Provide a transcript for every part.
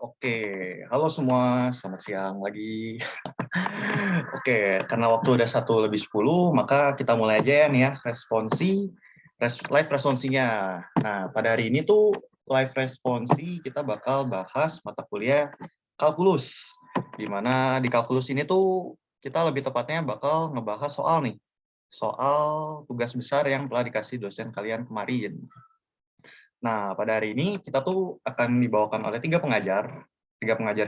Oke, halo semua, selamat siang lagi. Oke, karena waktu udah 1:10, maka kita mulai aja ya nih ya, live responsinya. Nah, pada hari ini tuh live responsi kita bakal bahas mata kuliah kalkulus. Di mana di kalkulus ini tuh kita lebih tepatnya bakal ngebahas soal tugas besar yang telah dikasih dosen kalian kemarin. Nah, pada hari ini kita tuh akan dibawakan oleh tiga pengajar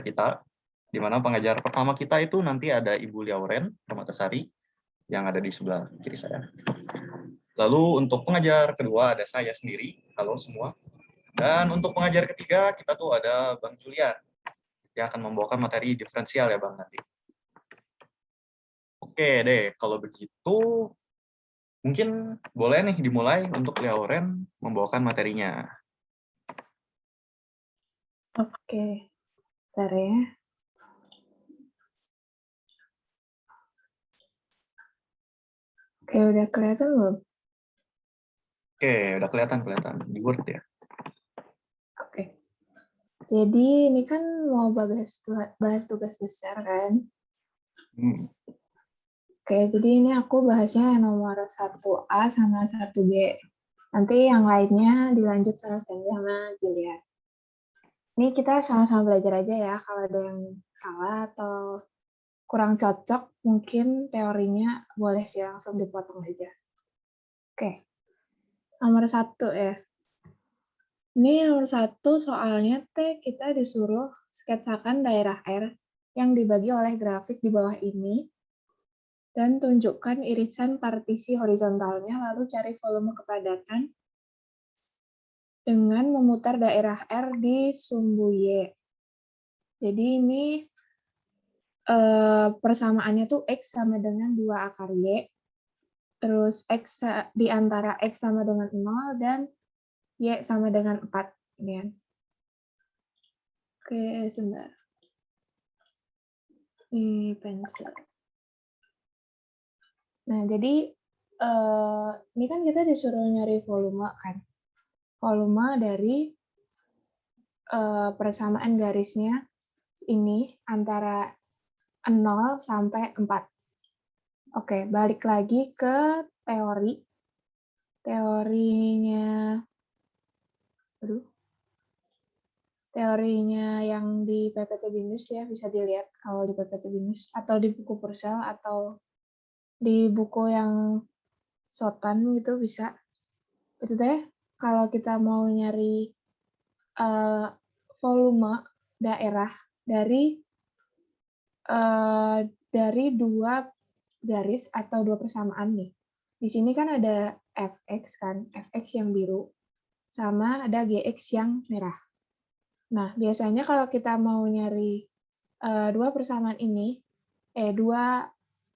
kita, di mana pengajar pertama kita itu nanti ada Ibu Liauren Permatasari, yang ada di sebelah kiri saya. Lalu untuk pengajar kedua ada saya sendiri, halo semua. Dan untuk pengajar ketiga kita tuh ada Bang Julian, yang akan membawakan materi diferensial ya Bang nanti. Oke deh, kalau begitu mungkin boleh nih dimulai untuk Liauren membawakan materinya. Oke, bentar ya. Oke, udah kelihatan belum? Oke, udah kelihatan di Word ya. Oke. Jadi ini kan mau bahas tugas besar kan? Oke, jadi ini aku bahasnya nomor 1A sama 1B. Nanti yang lainnya dilanjut sama Stanley sama Julia. Ini kita sama-sama belajar aja ya, kalau ada yang salah atau kurang cocok, mungkin teorinya boleh sih langsung dipotong aja. Oke, nomor 1 ya. Ini nomor 1 soalnya kita disuruh sketsakan daerah R yang dibagi oleh grafik di bawah ini dan tunjukkan irisan partisi horizontalnya, lalu cari volume kepadatan dengan memutar daerah R di sumbu Y. Jadi ini persamaannya tuh X sama dengan 2 akar Y, terus X di antara X sama dengan 0 dan Y sama dengan 4. Ya. Oke, sebentar. Ini pensil. Nah, jadi ini kan kita disuruh nyari volume kan. Volume dari persamaan garisnya ini antara 0 sampai 4. Oke, balik lagi ke teori. Teorinya yang di PPT BINUS ya, bisa dilihat kalau di PPT BINUS atau di buku Purcell atau di buku yang Sotan gitu bisa. Itu teh kalau kita mau nyari volume daerah dari dua garis atau dua persamaan nih. Di sini kan ada fx kan, fx yang biru, sama ada gx yang merah. Nah, biasanya kalau kita mau nyari dua persamaan ini, dua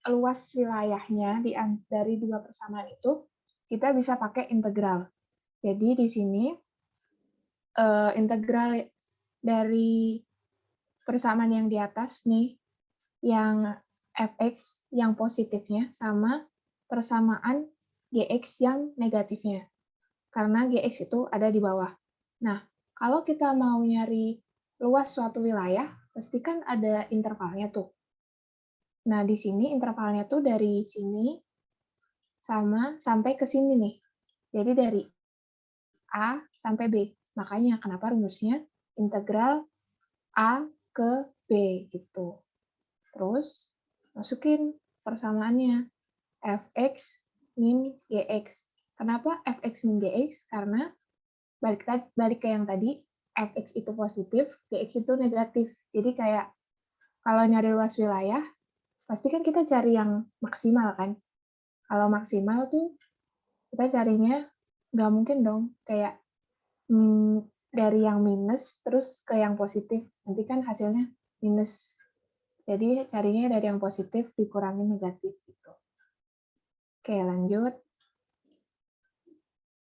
luas wilayahnya dari dua persamaan itu, kita bisa pakai integral. Jadi di sini integral dari persamaan yang di atas nih, yang fx yang positifnya sama persamaan gx yang negatifnya. Karena gx itu ada di bawah. Nah, kalau kita mau nyari luas suatu wilayah, pasti kan ada intervalnya tuh. Nah, di sini intervalnya tuh dari sini sampai ke sini nih. Jadi dari A sampai B. Makanya kenapa rumusnya integral A ke B gitu. Terus masukin persamaannya fx min gx. Kenapa fx min gx? Karena balik ke yang tadi, fx itu positif, gx itu negatif. Jadi kayak kalau nyari luas wilayah, pasti kan kita cari yang maksimal kan. Kalau maksimal tuh kita carinya nggak mungkin dong kayak dari yang minus terus ke yang positif. Nanti kan hasilnya minus. Jadi carinya dari yang positif dikurangi negatif gitu. Oke, lanjut.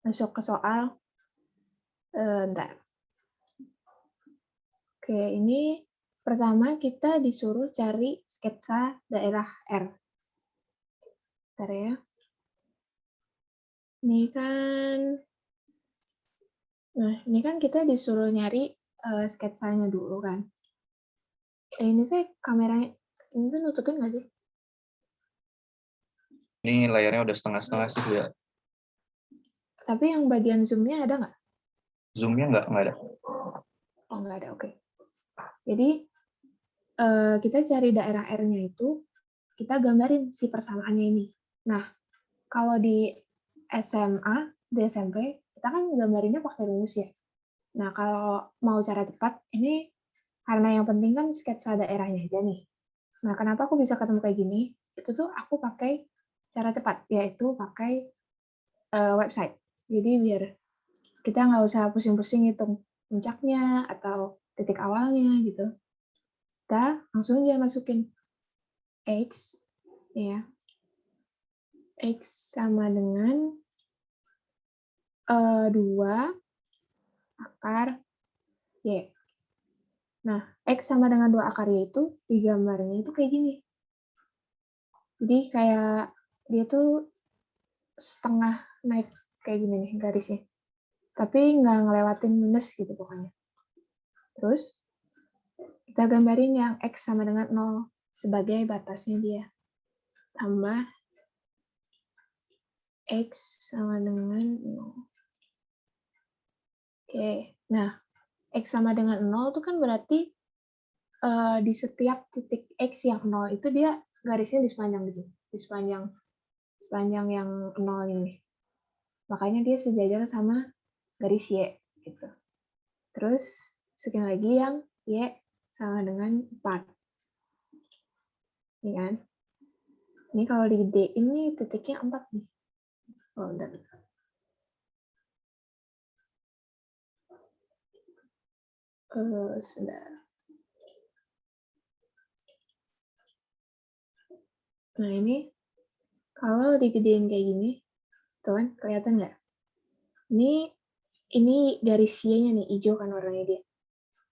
Masuk ke soal. Bentar. Oke, ini pertama kita disuruh cari sketsa daerah R. Bentar ya. Ini kan kita disuruh nyari sketsanya dulu kan. Ini teh kameranya, ini tuh nutupin nggak sih? Ini layarnya udah setengah-setengah sih ya. Tapi yang bagian zoom-nya ada nggak? Zoom-nya nggak ada. Oh, nggak ada, oke. Jadi, kita cari daerah R-nya itu, kita gambarin si persamaannya ini. Nah, kalau di SMA, di SMP, kita kan gambarinnya pakai rumus ya. Nah, kalau mau cara cepat, ini karena yang penting kan sketsa daerahnya aja nih. Nah, kenapa aku bisa ketemu kayak gini? Itu tuh aku pakai cara cepat, yaitu pakai website. Jadi biar kita nggak usah pusing-pusing hitung puncaknya atau titik awalnya gitu. Kita langsung aja masukin X, ya. X sama dengan 2 akar Y. Nah, X sama dengan 2 akar Y itu di gambarnya itu kayak gini. Jadi kayak dia tuh setengah naik kayak gini nih garisnya. Tapi nggak ngelewatin minus gitu pokoknya. Terus kita gambarin yang X sama dengan 0 sebagai batasnya dia. Tambah X sama dengan 0. Oke, nah X sama dengan 0 itu kan berarti di setiap titik X yang 0 itu dia garisnya di sepanjang gitu. Di sepanjang yang 0 ini. Makanya dia sejajar sama garis Y gitu. Terus sekian lagi yang Y sama dengan 4. Ini kan. Ini kalau digedein nih titiknya 4 nih. Oh, bentar. Sebentar. Nah, ini kalau digedein kayak gini, tuh kan kelihatan nggak? Ini garis Y-nya nih, hijau kan warnanya dia.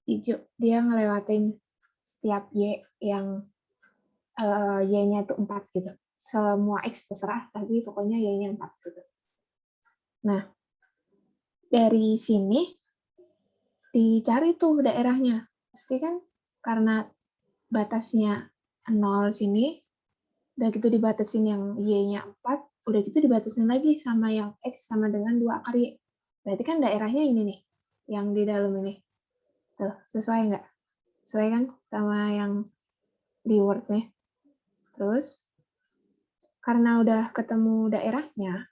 Hijau, dia ngelewatin setiap Y yang Y-nya itu 4 gitu. Semua X terserah, tapi pokoknya Y-nya 4 gitu. Nah, dari sini dicari tuh daerahnya. Pasti kan karena batasnya 0 sini, udah gitu dibatasin yang Y-nya 4, udah gitu dibatasin lagi sama yang X sama dengan 2 akar Y. Berarti kan daerahnya ini nih, yang di dalam ini. Tuh, sesuai nggak? Sesuai kan sama yang di Word-nya. Terus, karena udah ketemu daerahnya,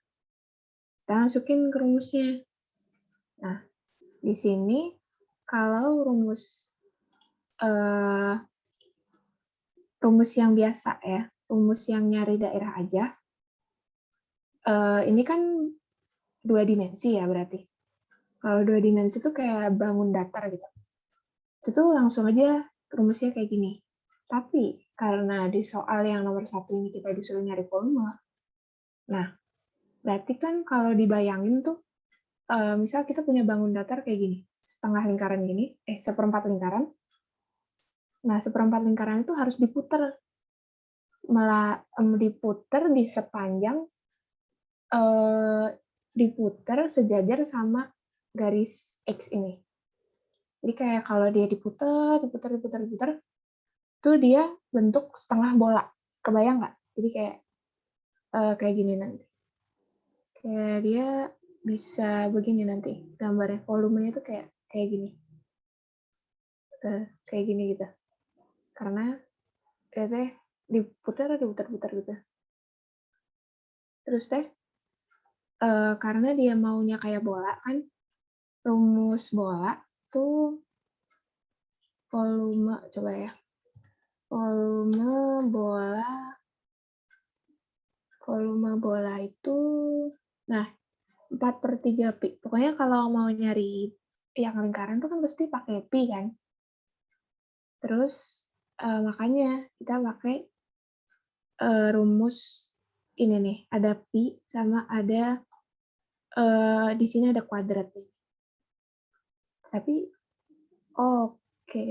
kita masukin ke rumusnya. Nah, di sini kalau rumus yang biasa ya, rumus yang nyari daerah aja, ini kan 2 dimensi ya berarti. Kalau 2 dimensi itu kayak bangun datar gitu. Itu tuh langsung aja rumusnya kayak gini. Tapi karena di soal yang nomor 1 ini kita disuruh nyari volume, nah berarti kan kalau dibayangin tuh, misal kita punya bangun datar kayak gini, setengah lingkaran gini, seperempat lingkaran. Nah, seperempat lingkaran itu harus diputer. Diputer di sepanjang, diputer sejajar sama garis X ini. Jadi kayak kalau dia diputer, tuh dia bentuk setengah bola. Kebayang nggak? Jadi kayak gini nanti. Kayak dia bisa begini nanti. Gambarnya volumenya tuh kayak gini. Kayak gini gitu. Karena teh diputar gitu. Terus teh karena dia maunya kayak bola kan, rumus bola tuh volume, coba ya. Volume bola itu, nah 4/3 pi. Pokoknya kalau mau nyari yang lingkaran tuh kan pasti pakai pi kan. Terus makanya kita pakai rumus ini nih, ada pi sama ada di sini ada kuadrat nih. Tapi oke.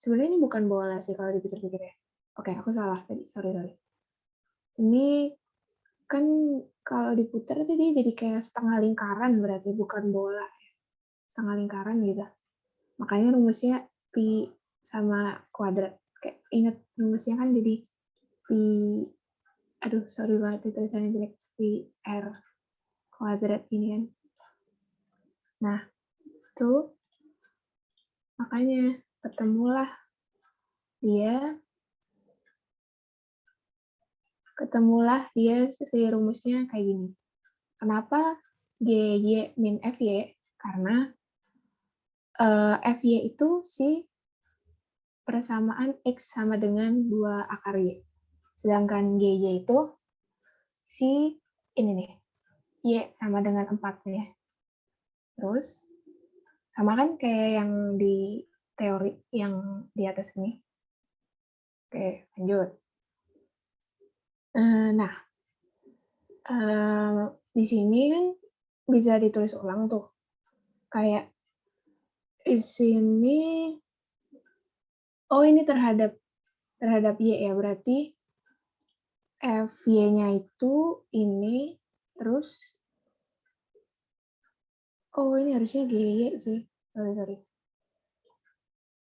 Sebenarnya ini bukan bola sih kalau dipikir-pikir ya. Oke, aku salah tadi. Sorry. Ini kan kalau diputar itu dia jadi kayak setengah lingkaran berarti, bukan bola. Setengah lingkaran gitu. Makanya rumusnya pi sama kuadrat. Kayak ingat rumusnya kan jadi pi, aduh sorry banget tulisannya jelek, pi r kuadrat ini kan. Nah, itu makanya ketemulah dia si rumusnya kayak gini. Kenapa GY min FY? Karena FY itu si persamaan X sama dengan 2 akar Y. Sedangkan GY itu si ini nih, Y sama dengan 4 ya. Terus, sama kan kayak yang di teori yang di atas ini. Oke, lanjut. Nah, di sini kan bisa ditulis ulang tuh. Kayak di sini, oh ini terhadap Y ya, berarti FY-nya itu ini, terus, oh ini harusnya GY sih, sorry.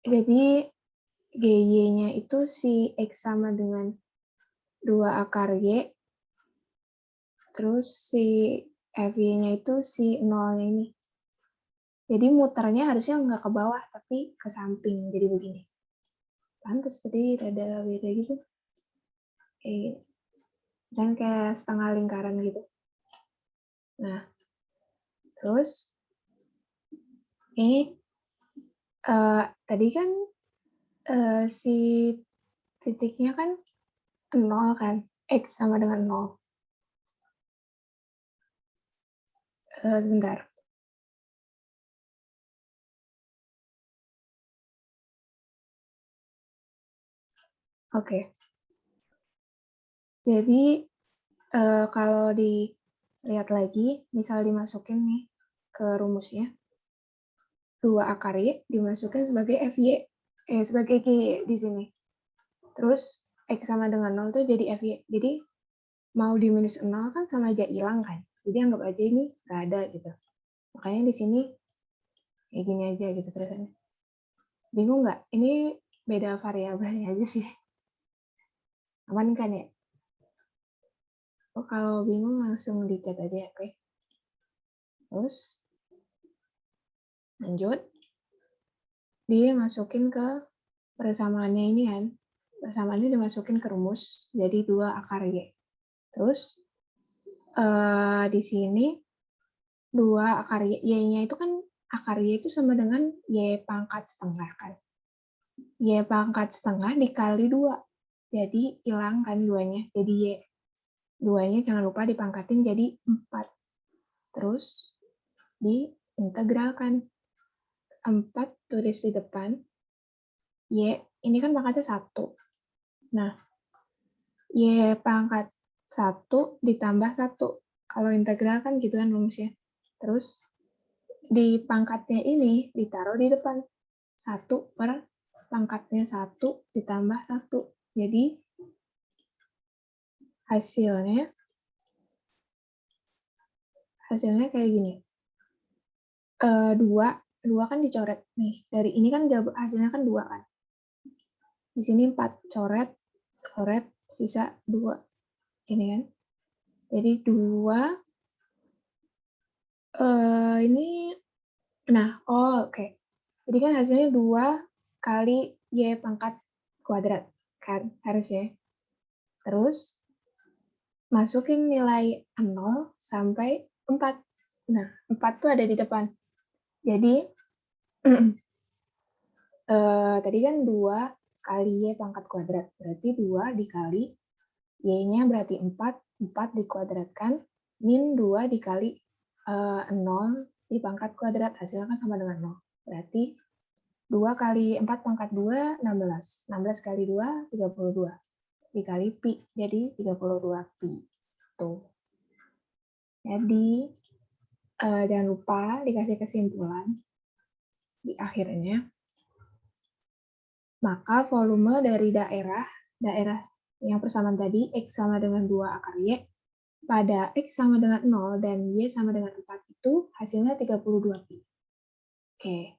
Jadi GY-nya itu si X sama dengan 2 akar Y, terus si FY-nya itu si 0-nya ini. Jadi muternya harusnya nggak ke bawah, tapi ke samping, jadi begini. Pantes tadi ada beda gitu. Dan kayak setengah lingkaran gitu. Nah, terus ini tadi kan si titiknya kan 0 kan, X sama dengan 0. Bentar. Oke. Jadi kalau dilihat lagi, misal dimasukin nih ke rumusnya, 2 akar Y dimasukin sebagai FY, sebagai GY di sini. Terus X sama dengan 0 tuh jadi FY. Jadi mau di minus 0 kan sama aja hilang kan. Jadi anggap aja ini nggak ada gitu. Makanya di sini kayak gini aja gitu tulisannya. Bingung nggak? Ini beda variabelnya aja sih. Aman kan ya? Oh, kalau bingung langsung di chat aja ya, oke? Terus lanjut. Dia masukin ke persamaannya ini kan. Persamaannya dimasukin ke rumus jadi 2 akar Y. Terus di sini 2 akar Y-nya itu kan akar Y itu sama dengan Y pangkat setengah kan. Y pangkat setengah dikali 2. Jadi hilang kan 2-nya. Jadi Y 2-nya jangan lupa dipangkatin jadi 4. Terus diintegralkan. 4 tulis di depan. Y ini kan pangkatnya 1. Nah, Y pangkat 1 ditambah 1. Kalau integral kan gitu kan rumusnya. Terus di pangkatnya ini ditaruh di depan. 1 per pangkatnya 1 ditambah 1. Jadi hasilnya kayak gini. 2 kan dicoret nih. Dari ini kan hasilnya kan 2 kan. Di sini 4 coret, sisa 2. Ini kan. Jadi 2 ini nah, oke. Jadi kan hasilnya 2 kali Y pangkat kuadrat kan harusnya. Terus masukin nilai 0 sampai 4. Nah, 4 tuh ada di depan. Jadi tadi kan 2 kali Y pangkat kuadrat. Berarti 2 dikali Y-nya berarti 4. 4 dikuadratkan min 2 dikali 0 di pangkat kuadrat. Hasilnya kan sama dengan 0. Berarti 2 kali 4 pangkat 2, 16. 16 kali 2, 32. Dikali pi, jadi 32 pi. Tuh. Jadi, jangan lupa dikasih kesimpulan di akhirnya. Maka volume dari daerah yang persamaan tadi, X sama dengan 2 akar Y, pada X sama dengan 0 dan Y sama dengan 4 itu hasilnya 32 pi. Oke.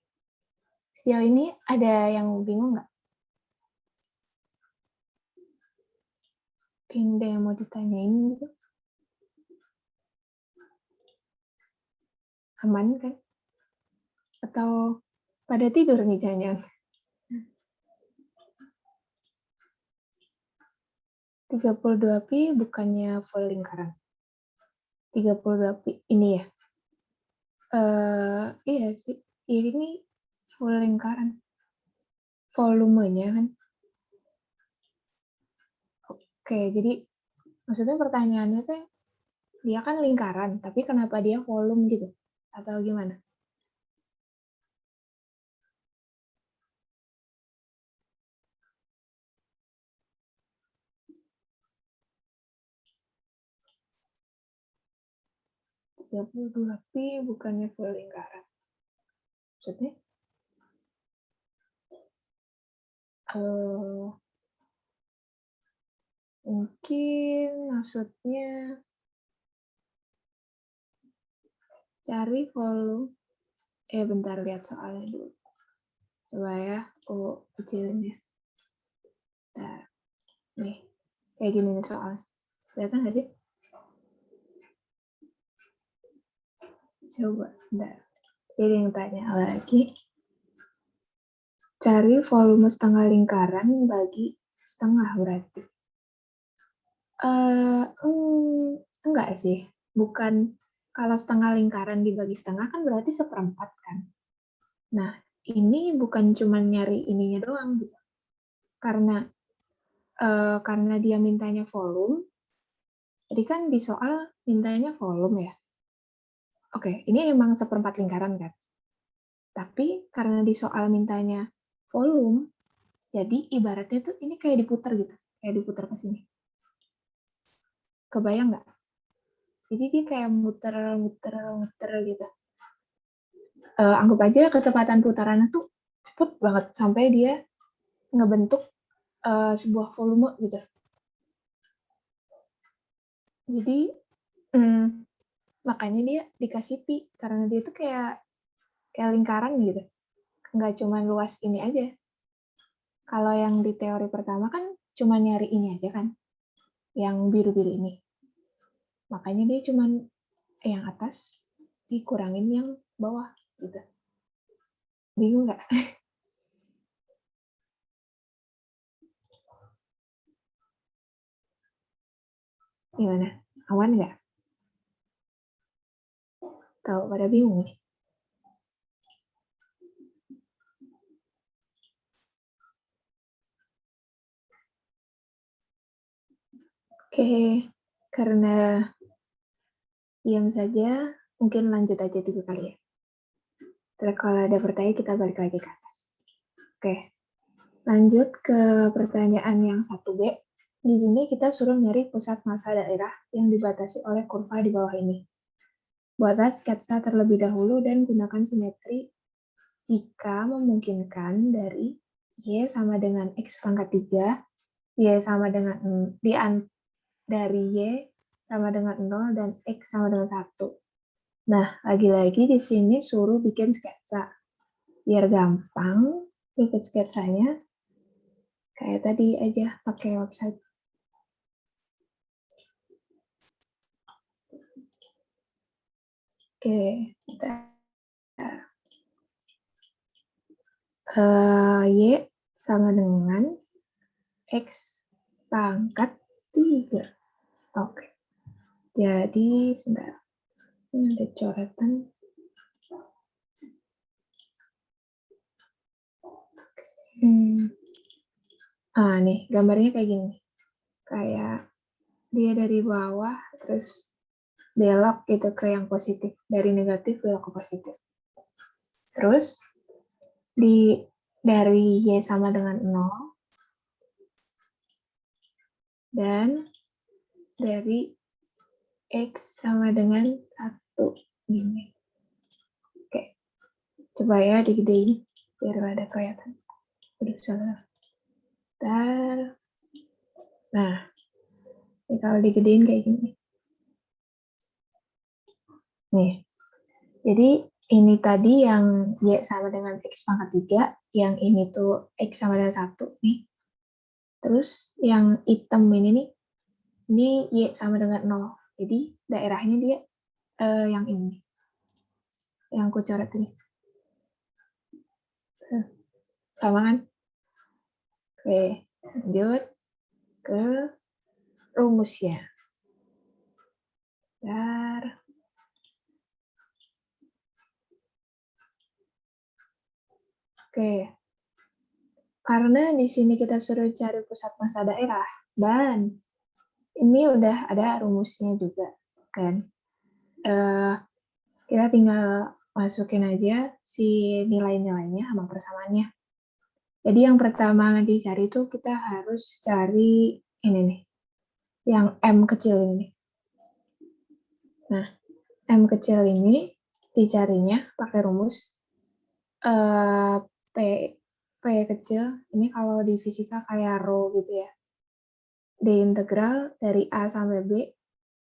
Sejauh ini ada yang bingung nggak? Mungkin ada yang mau ditanyain gitu? Aman kan? Atau pada tidur nih jangan-jangan? 32pi bukannya full lingkaran. 32pi ini ya. Iya sih. Ini full lingkaran. Volumenya kan. Oke, jadi maksudnya pertanyaannya tuh dia kan lingkaran, tapi kenapa dia volume gitu? Atau gimana? Ya 32pi bukannya full lingkaran. Maksudnya? Mungkin maksudnya cari volume. Bentar lihat soalnya dulu. Coba ya, aku kecilin ya. Bentar. Nih, kayak gini nih soalnya. Kelihatan nggak sih? Coba, bentar. Jadi yang tanya lagi. Cari volume setengah lingkaran bagi setengah berarti. Enggak sih. Bukan, kalau setengah lingkaran dibagi setengah kan berarti seperempat kan. Nah, ini bukan cuma nyari ininya doang gitu. Karena dia mintanya volume, jadi kan di soal mintanya volume ya. Oke, ini emang seperempat lingkaran kan. Tapi karena di soal mintanya volume, jadi ibaratnya tuh ini kayak diputar gitu. Kayak diputar ke sini. Kebayang nggak? Jadi dia kayak muter gitu. Anggap aja kecepatan putarannya tuh cepet banget sampai dia ngebentuk sebuah volume gitu. Jadi makanya dia dikasih pi karena dia tuh kayak lingkaran gitu. Nggak cuma luas ini aja. Kalau yang di teori pertama kan cuma nyari ini aja kan, yang biru-biru ini. Makanya dia cuma yang atas dikurangin yang bawah gitu. Bingung nggak? Gimana? Awan nggak? Tahu pada bingung nih? Oke, karena diam saja, mungkin lanjut aja dulu kali ya. Terus kalau ada pertanyaan kita balik lagi ke atas. Oke, lanjut ke pertanyaan yang 1B. Di sini kita suruh nyari pusat massa daerah yang dibatasi oleh kurva di bawah ini. Buatlah sketsa terlebih dahulu dan gunakan simetri jika memungkinkan dari Y sama dengan X pangkat 3, Y sama dengan dari Y sama dengan 0, dan X sama dengan 1. Nah, lagi-lagi di sini suruh bikin sketsa. Biar gampang bikin sketsanya, kayak tadi aja pakai website. Oke, Y sama dengan X pangkat 3. Oke. Jadi, sebentar. Ini ada coretan. Nih, gambarnya kayak gini. Kayak dia dari bawah, terus belok gitu ke yang positif. Dari negatif belok ke positif. Terus, dari Y sama dengan 0, dan dari X sama dengan 1. Gini. Oke. Coba ya digedein, biar ada kelihatan. Aduh, salah. Bentar. Nah, ini kalau digedein kayak gini. Nih, jadi ini tadi yang Y sama dengan X pangkat 3, yang ini tuh X sama dengan 1 nih. Terus yang hitam ini nih, ini Y sama dengan 0. Jadi daerahnya dia yang ini. Yang aku coret ini. Sama kan? Oke, lanjut ke rumusnya. Bentar. Oke, karena di sini kita suruh cari pusat massa daerah, dan ini udah ada rumusnya juga, kan? Kita tinggal masukin aja si nilai-nilainya sama persamaannya. Jadi yang pertama dicari itu kita harus cari ini nih, yang M kecil ini. Nah, M kecil ini dicarinya pakai rumus P kecil, ini kalau di fisika kayak rho gitu ya. D integral dari A sampai B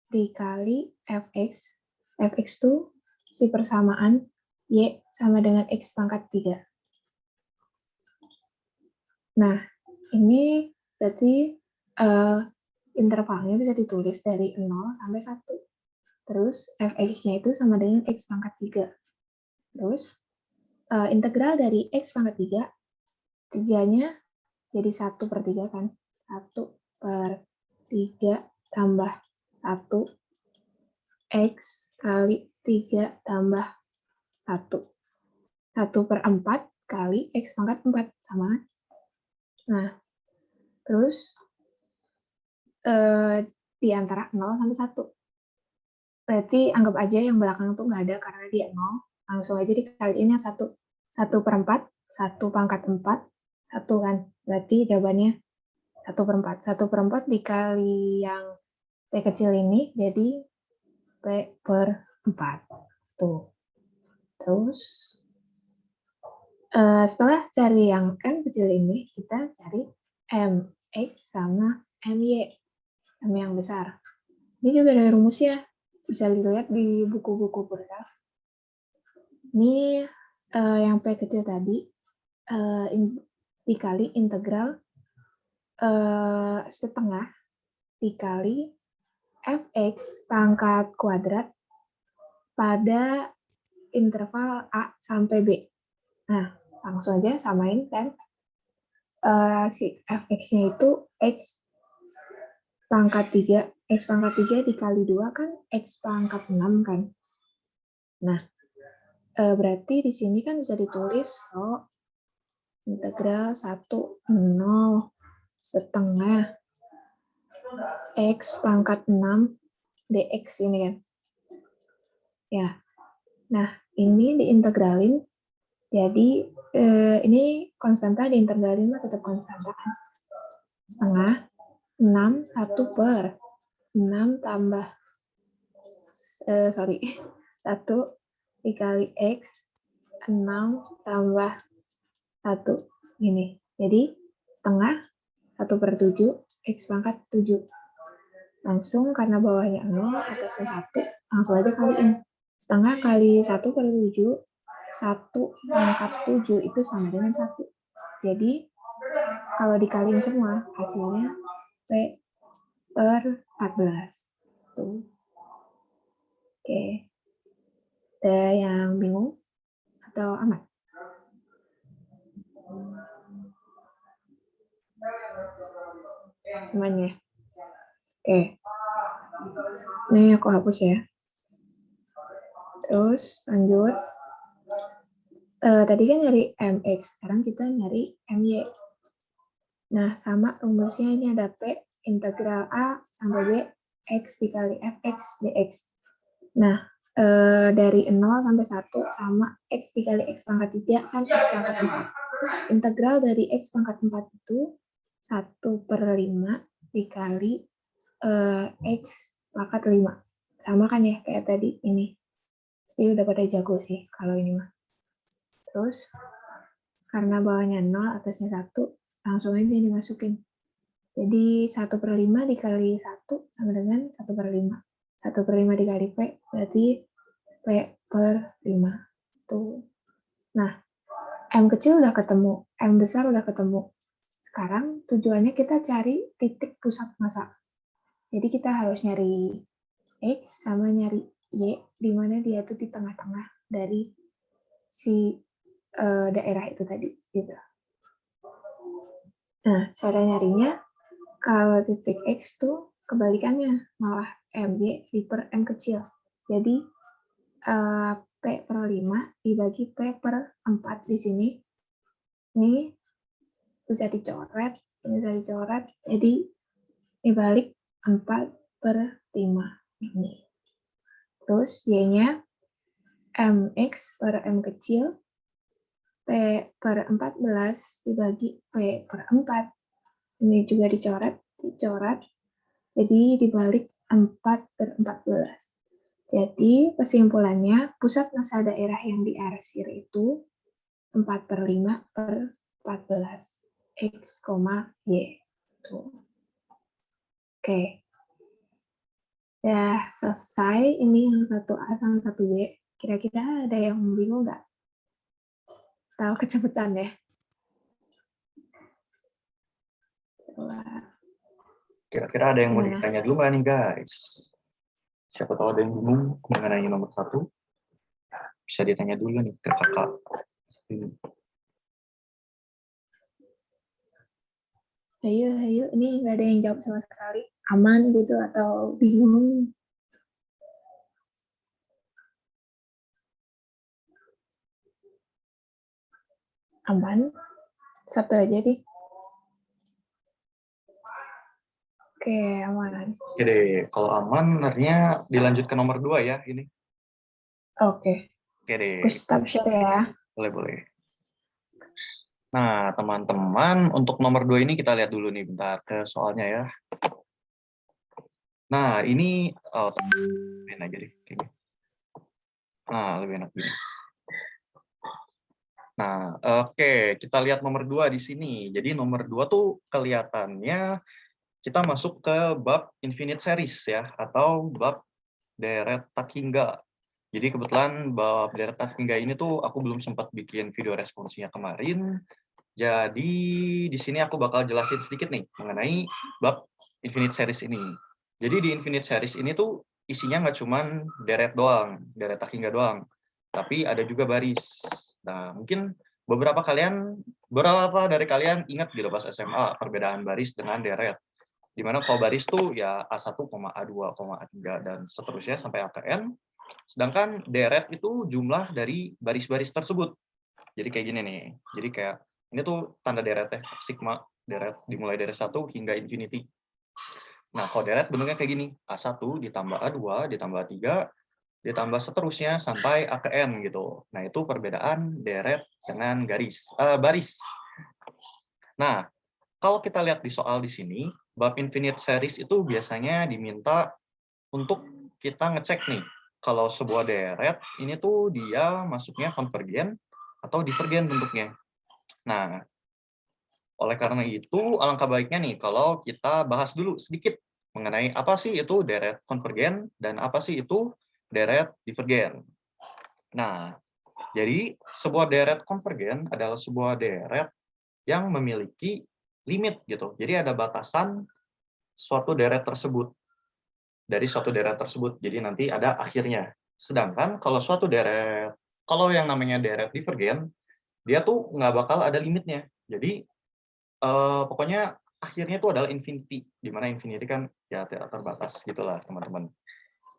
dikali Fx. Fx itu si persamaan Y sama dengan X pangkat 3. Nah, ini berarti intervalnya bisa ditulis dari 0 sampai 1. Terus Fx-nya itu sama dengan X pangkat 3. Terus integral dari X pangkat 3, 3-nya jadi 1/3 kan. 1/3 tambah 1 X kali 3 tambah 1. 1/4 kali X pangkat 4. Sama kan? Nah, terus di antara 0 sampai 1. Berarti anggap aja yang belakang tuh nggak ada karena dia 0. Langsung aja dikaliin yang 1. 1/4, 1/4, 1 kan. Berarti jawabannya 1/4. 1/4 dikali yang P kecil ini jadi P/4. Tuh. Terus setelah cari yang M kecil ini, kita cari MX sama MY. M yang besar. Ini juga ada rumusnya. Bisa dilihat di buku-buku Purta. Ini yang P kecil tadi dikali integral setengah dikali Fx pangkat kuadrat pada interval A sampai B. Nah, langsung aja samain kan. Si Fx-nya itu X pangkat 3. X pangkat 3 dikali 2 kan X pangkat 6 kan. Nah, berarti di sini kan bisa ditulis integral 1/0 setengah X pangkat 6 dx ini kan. Ya. Nah, ini diintegralin. Jadi ini konstanta diintegralin mah tetap konstanta kan. Setengah 6 1/6 tambah 1 dikali X 6 tambah 1 ini. Jadi setengah 1/7 X pangkat 7. Langsung karena bawahnya 0, atasnya 1, langsung aja kaliin. Setengah kali 1/7, 1/7 itu sama dengan 1. Jadi, kalau dikaliin semua, hasilnya P/14. Tuh. Oke. Ada yang bingung? Atau aman? Aman ya? Oke. Ini aku hapus ya. Terus lanjut. Tadi kan nyari MX, sekarang kita nyari MY. Nah, sama rumusnya ini ada P integral A sampai B X dikali Fx dx. Nah, dari 0 sampai 1 sama X dikali X pangkat 3 kan X pangkat 4. Integral dari X pangkat 4 itu 1/5 dikali X pangkat 5. Sama kan ya kayak tadi ini. Pasti udah pada jago sih kalau ini mah. Terus, karena bawahnya 0, atasnya 1, langsung aja dimasukin. Jadi 1/5 dikali 1 sama dengan 1/5. 1/5 dikali P berarti P/5. Tuh. Nah, M kecil udah ketemu, M besar udah ketemu. Sekarang tujuannya kita cari titik pusat massa. Jadi kita harus nyari X sama nyari Y, di mana dia tuh di tengah-tengah dari si daerah itu tadi. Gitu. Nah, cara nyarinya, kalau titik X tuh kebalikannya, malah MY per M kecil. Jadi, P per 5 dibagi P per 4 di sini. Ini bisa dicoret, jadi dibalik 4 per 5. Ini. Terus Y-nya MX per M kecil, P per 14 dibagi P per 4. Ini juga dicoret, jadi dibalik 4 per 14. Jadi kesimpulannya, pusat massa daerah yang diarsir itu 4 per 5 per 14. X, Y. Tuh. Oke. Ya, selesai. Ini yang 1A sama 1B. Kira-kira ada yang bingung nggak? Tahu kecepetan ya? Coba. Kira-kira ada yang mau Gimana? ditanya dulu nggak nih guys? Siapa tahu ada yang bingung mengenai nomor 1. Bisa ditanya dulu nih ke kakak. Ayo. Ini nggak ada yang jawab sama sekali. Aman gitu atau bingung? Aman? Satu aja deh. Oke, aman. Oke deh, kalau aman artinya dilanjut ke nomor 2 ya ini. Oke. Oke deh, Aku stop share ya. boleh. Nah, teman-teman, untuk nomor 2 ini kita lihat dulu nih bentar ke soalnya ya. Nah, ini main aja deh kayaknya. Nah, lebih enak gini. Nah, oke, kita lihat nomor 2 di sini. Jadi nomor 2 tuh kelihatannya kita masuk ke bab infinite series ya, atau bab deret tak hingga. Jadi kebetulan bab deret tak hingga ini tuh aku belum sempat bikin video responsinya kemarin. Jadi di sini aku bakal jelasin sedikit nih mengenai bab infinite series ini. Jadi di infinite series ini tuh isinya nggak cuman deret doang, deret tak hingga doang, tapi ada juga baris. Nah, mungkin beberapa dari kalian ingat gitu pas SMA perbedaan baris dengan deret. Dimana kalau baris tuh ya A1, A2, A3 dan seterusnya sampai AKN. Sedangkan deret itu jumlah dari baris-baris tersebut. Jadi kayak gini nih. Jadi kayak ini tuh tanda deret ya, sigma deret dimulai dari 1 hingga infinity. Nah, kalau deret bentuknya kayak gini, A1 ditambah A2 ditambah A3 ditambah seterusnya sampai A ke N gitu. Nah, itu perbedaan deret dengan baris. Nah, kalau kita lihat di soal di sini, bab infinite series itu biasanya diminta untuk kita ngecek nih, kalau sebuah deret ini tuh dia masuknya konvergen atau divergen bentuknya. Nah, oleh karena itu alangkah baiknya nih kalau kita bahas dulu sedikit mengenai apa sih itu deret konvergen dan apa sih itu deret divergen. Nah, jadi sebuah deret konvergen adalah sebuah deret yang memiliki limit gitu. Jadi ada batasan suatu deret tersebut. Dari suatu deret tersebut. Jadi nanti ada akhirnya. Sedangkan kalau yang namanya deret divergen, dia tuh nggak bakal ada limitnya. Jadi pokoknya akhirnya itu adalah infinity, di mana infinity kan ya tidak terbatas gitulah teman-teman.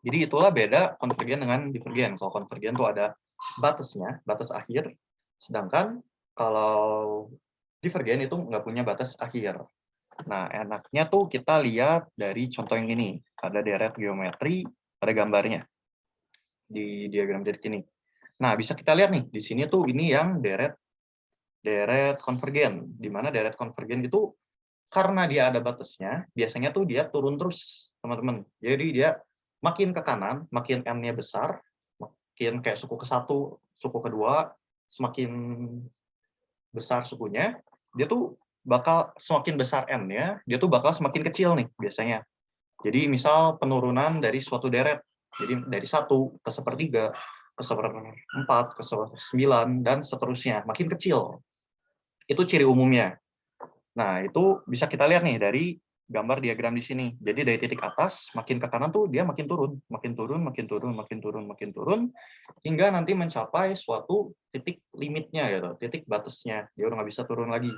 Jadi itulah beda konvergen dengan divergen. Kalau konvergen tuh ada batasnya, batas akhir. Sedangkan kalau divergen itu nggak punya batas akhir. Nah, enaknya tuh kita lihat dari contoh yang ini. Ada deret geometri, ada gambarnya di diagram titik ini. Nah, bisa kita lihat nih, di sini tuh ini yang deret konvergen, di mana deret konvergen itu karena dia ada batasnya, biasanya tuh dia turun terus, teman-teman. Jadi dia makin ke kanan, makin n-nya besar, makin kayak suku ke-1, suku kedua, semakin besar sukunya, dia tuh bakal semakin besar n-nya, dia tuh bakal semakin kecil nih biasanya. Jadi misal penurunan dari suatu deret, jadi dari 1 ke 1/3, ke seperempat, ke sepersembilan, dan seterusnya, makin kecil. Itu ciri umumnya. Nah, itu bisa kita lihat nih dari gambar diagram di sini. Jadi dari titik atas, makin ke kanan tuh dia makin turun, makin turun, makin turun, makin turun, makin turun, hingga nanti mencapai suatu titik limitnya gitu, titik batasnya. Dia udah nggak bisa turun lagi.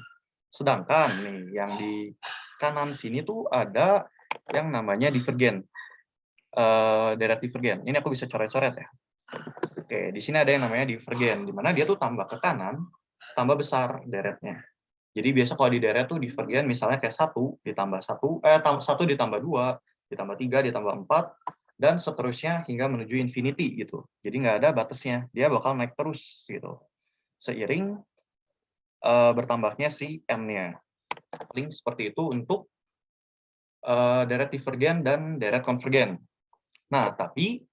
Sedangkan nih, yang di kanan sini tuh ada yang namanya divergen. Deret divergen. Ini aku bisa coret-coret ya. Oke, di sini ada yang namanya divergen, di mana dia tuh tambah ke kanan, tambah besar deretnya. Jadi biasa kalau di deret tuh divergen misalnya kayak 1 ditambah 1, 1 ditambah 2, ditambah 3, ditambah 4, dan seterusnya hingga menuju infinity gitu. Jadi nggak ada batasnya, dia bakal naik terus gitu. Seiring bertambahnya si n-nya. Paling seperti itu untuk deret divergen dan deret konvergen. Nah, tapi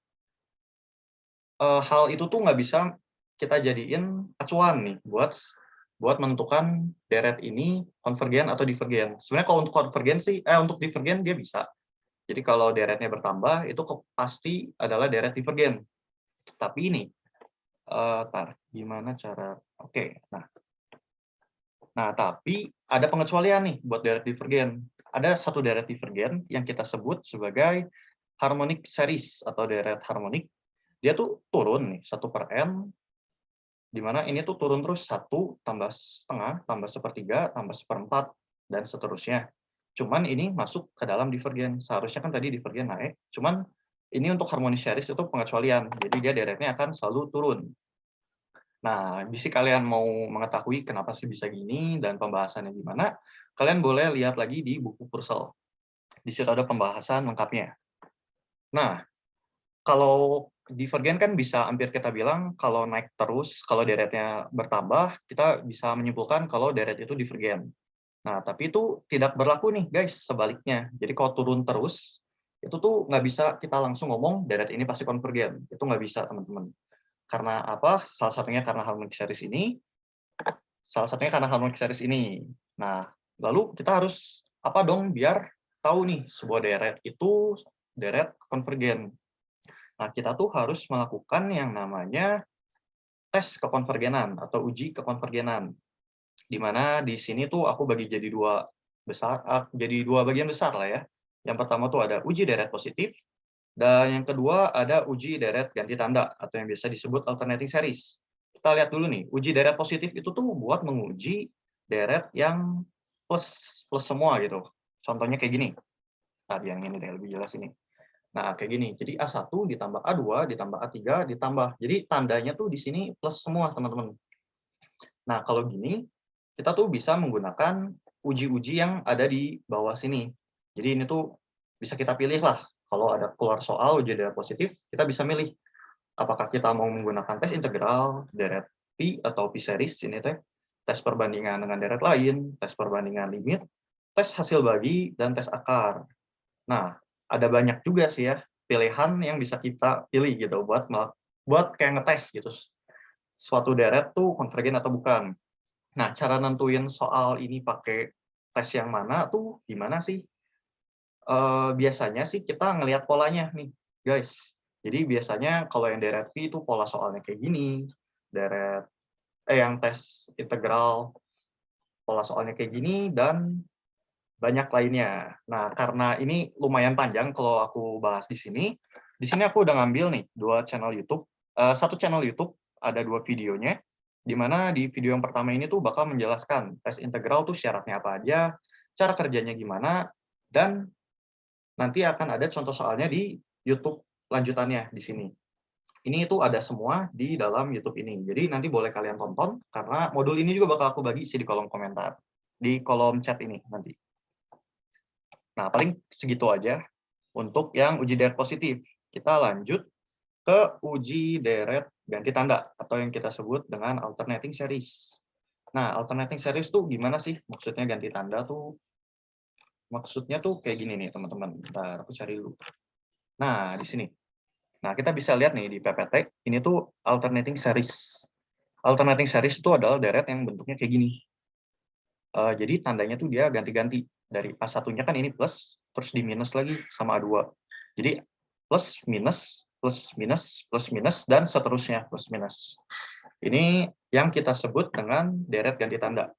hal itu tuh nggak bisa kita jadiin acuan nih buat menentukan deret ini konvergen atau divergen. Sebenarnya kalau untuk konvergensi, untuk divergen dia bisa. Jadi kalau deretnya bertambah itu pasti adalah deret divergen. Tapi ini, gimana cara? Oke, nah tapi ada pengecualian nih buat deret divergen. Ada satu deret divergen yang kita sebut sebagai harmonic series atau deret harmonik. Dia tuh turun nih 1/n, di mana ini tuh turun terus 1 tambah setengah, tambah sepertiga, tambah seperempat, dan seterusnya. Cuman ini masuk ke dalam divergen. Seharusnya kan tadi divergen naik, cuman ini untuk harmonic series itu pengecualian. Jadi dia deretnya akan selalu turun. Nah, bisi kalian mau mengetahui kenapa sih bisa gini dan pembahasannya gimana, kalian boleh lihat lagi di buku Purcell. Di situ ada pembahasan lengkapnya. Nah, kalau divergen kan bisa hampir kita bilang kalau naik terus, kalau deretnya bertambah, kita bisa menyimpulkan kalau deret itu divergen. Nah, tapi itu tidak berlaku nih guys, sebaliknya. Jadi kalau turun terus, itu tuh nggak bisa kita langsung ngomong deret ini pasti konvergen. Itu nggak bisa, teman-teman. Karena apa? Salah satunya karena harmonic series ini, Nah, lalu kita harus apa dong biar tahu nih sebuah deret itu deret konvergen. Nah, kita tuh harus melakukan yang namanya tes kekonvergenan atau uji kekonvergenan. Di mana di sini tuh aku bagi jadi dua bagian besar lah ya. Yang pertama tuh ada uji deret positif, dan yang kedua ada uji deret ganti tanda atau yang biasa disebut alternating series. Kita lihat dulu nih, uji deret positif itu tuh buat menguji deret yang plus plus semua gitu. Contohnya kayak gini. Nah, yang ini deh lebih jelas ini. Nah, kayak gini. Jadi A1 ditambah A2 ditambah A3 ditambah. Jadi tandanya tuh di sini plus semua, teman-teman. Nah, kalau gini, kita tuh bisa menggunakan uji-uji yang ada di bawah sini. Jadi ini tuh bisa kita pilih lah. Kalau ada keluar soal uji deret positif, kita bisa milih. Apakah kita mau menggunakan tes integral, deret P atau P series, ini teh, tes perbandingan dengan deret lain, tes perbandingan limit, tes hasil bagi, dan tes akar. Nah, ada banyak juga sih ya pilihan yang bisa kita pilih gitu buat kayak ngetes gitu suatu deret tuh konvergen atau bukan. Nah, cara nentuin soal ini pakai tes yang mana tuh gimana sih? Biasanya sih kita ngelihat polanya nih, guys. Jadi biasanya kalau yang deret P itu pola soalnya kayak gini, deret yang tes integral pola soalnya kayak gini, dan banyak lainnya. Nah, karena ini lumayan panjang kalau aku bahas di sini aku udah ngambil nih dua channel YouTube. Satu channel YouTube ada dua videonya, di mana di video yang pertama ini tuh bakal menjelaskan tes integral tuh syaratnya apa aja, cara kerjanya gimana, dan nanti akan ada contoh soalnya di YouTube lanjutannya di sini. Ini itu ada semua di dalam YouTube ini. Jadi nanti boleh kalian tonton, karena modul ini juga bakal aku bagi di kolom komentar, di kolom chat ini nanti. Nah, paling segitu aja untuk yang uji deret positif. Kita lanjut ke uji deret ganti tanda, atau yang kita sebut dengan alternating series. Nah, alternating series tuh gimana sih maksudnya ganti tanda tuh? Maksudnya tuh kayak gini nih, teman-teman. Bentar, aku cari dulu. Nah, di sini. Nah, kita bisa lihat nih di PPT, ini tuh alternating series. Alternating series itu adalah deret yang bentuknya kayak gini. Jadi tandanya tuh dia ganti-ganti. Dari A1-nya kan ini plus, terus di minus lagi sama A2. Jadi plus, minus, plus minus, dan seterusnya plus minus. Ini yang kita sebut dengan deret ganti tanda.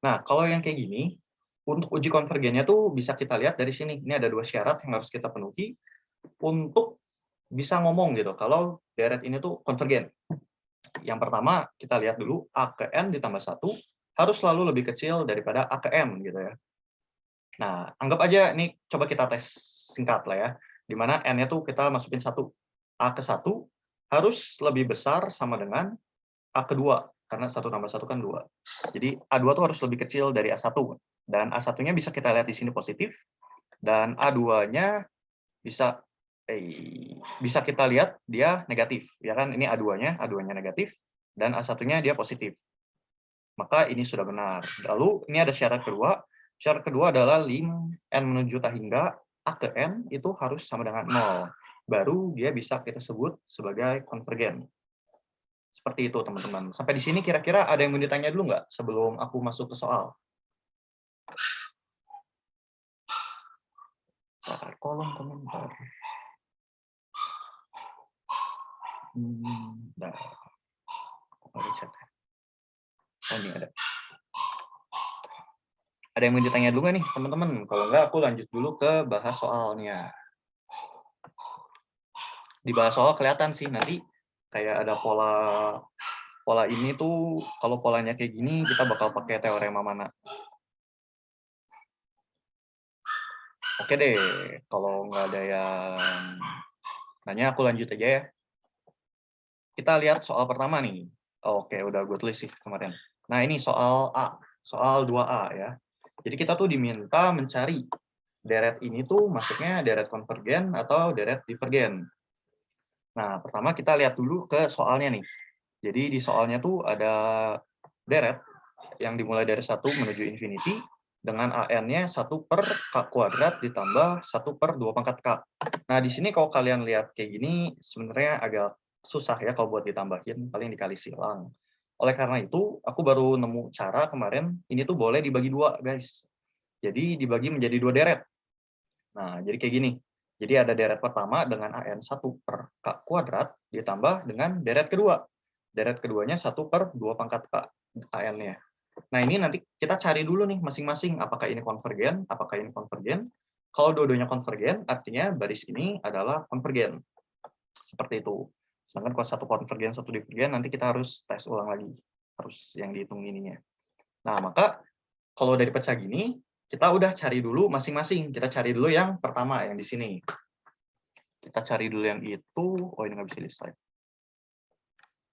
Nah, kalau yang kayak gini, untuk uji konvergennya tuh bisa kita lihat dari sini. Ini ada 2 syarat yang harus kita penuhi untuk bisa ngomong gitu, kalau deret ini tuh konvergen. Yang pertama, kita lihat dulu A ke N ditambah 1 harus selalu lebih kecil daripada A ke N gitu ya. Nah, anggap aja ini coba kita tes singkat lah ya, di mana N-nya tuh kita masukin 1. A ke 1 harus lebih besar sama dengan A kedua, karena 1 tambah 1 kan 2. Jadi A2 tuh harus lebih kecil dari A1, dan A1-nya bisa kita lihat di sini positif, dan A2-nya bisa bisa kita lihat dia negatif, ya kan? Ini A2-nya negatif, dan A1-nya dia positif. Maka ini sudah benar. Lalu ini ada syarat kedua. Syarat kedua adalah lim N menuju tak hingga A ke N itu harus sama dengan 0. Baru dia bisa kita sebut sebagai konvergen. Seperti itu, teman-teman. Sampai di sini kira-kira ada yang mau ditanya dulu nggak sebelum aku masuk ke soal? Kolom komentar. Bentar. Oh, ini ada. Ada yang mau ditanya dulu nggak nih, teman-teman? Kalau nggak, aku lanjut dulu ke bahas soalnya. Di bahas soal kelihatan sih, nanti kayak ada pola ini tuh, kalau polanya kayak gini, kita bakal pakai teorema mana. Oke deh, kalau nggak ada yang nanya, aku lanjut aja ya. Kita lihat soal pertama nih. Oke, udah gue tulis sih kemarin. Nah, ini soal A, soal 2A ya. Jadi kita tuh diminta mencari deret ini tuh maksudnya deret konvergen atau deret divergen. Nah, pertama kita lihat dulu ke soalnya nih. Jadi di soalnya tuh ada deret yang dimulai dari 1 menuju infinity dengan AN-nya 1 per K kuadrat ditambah 1 per 2 pangkat K. Nah, di sini kalau kalian lihat kayak gini, sebenarnya agak susah ya kalau buat ditambahin, paling dikali silang. Oleh karena itu, aku baru nemu cara kemarin, ini tuh boleh dibagi 2, guys. Jadi dibagi menjadi 2 deret. Nah, jadi kayak gini. Jadi ada deret pertama dengan AN 1 per K kuadrat ditambah dengan deret kedua. Deret keduanya 1 per 2 pangkat K AN-nya. Nah, ini nanti kita cari dulu nih masing-masing apakah ini konvergen, apakah ini konvergen. Kalau dua-duanya konvergen, artinya baris ini adalah konvergen. Seperti itu. Sedangkan kalau satu konvergen, satu divergen, nanti kita harus tes ulang lagi. Harus yang dihitung ininya. Nah, maka kalau dari pecah gini, kita udah cari dulu masing-masing. Kita cari dulu yang pertama, yang di sini. Kita cari dulu yang itu. Oh, ini nggak bisa di slide.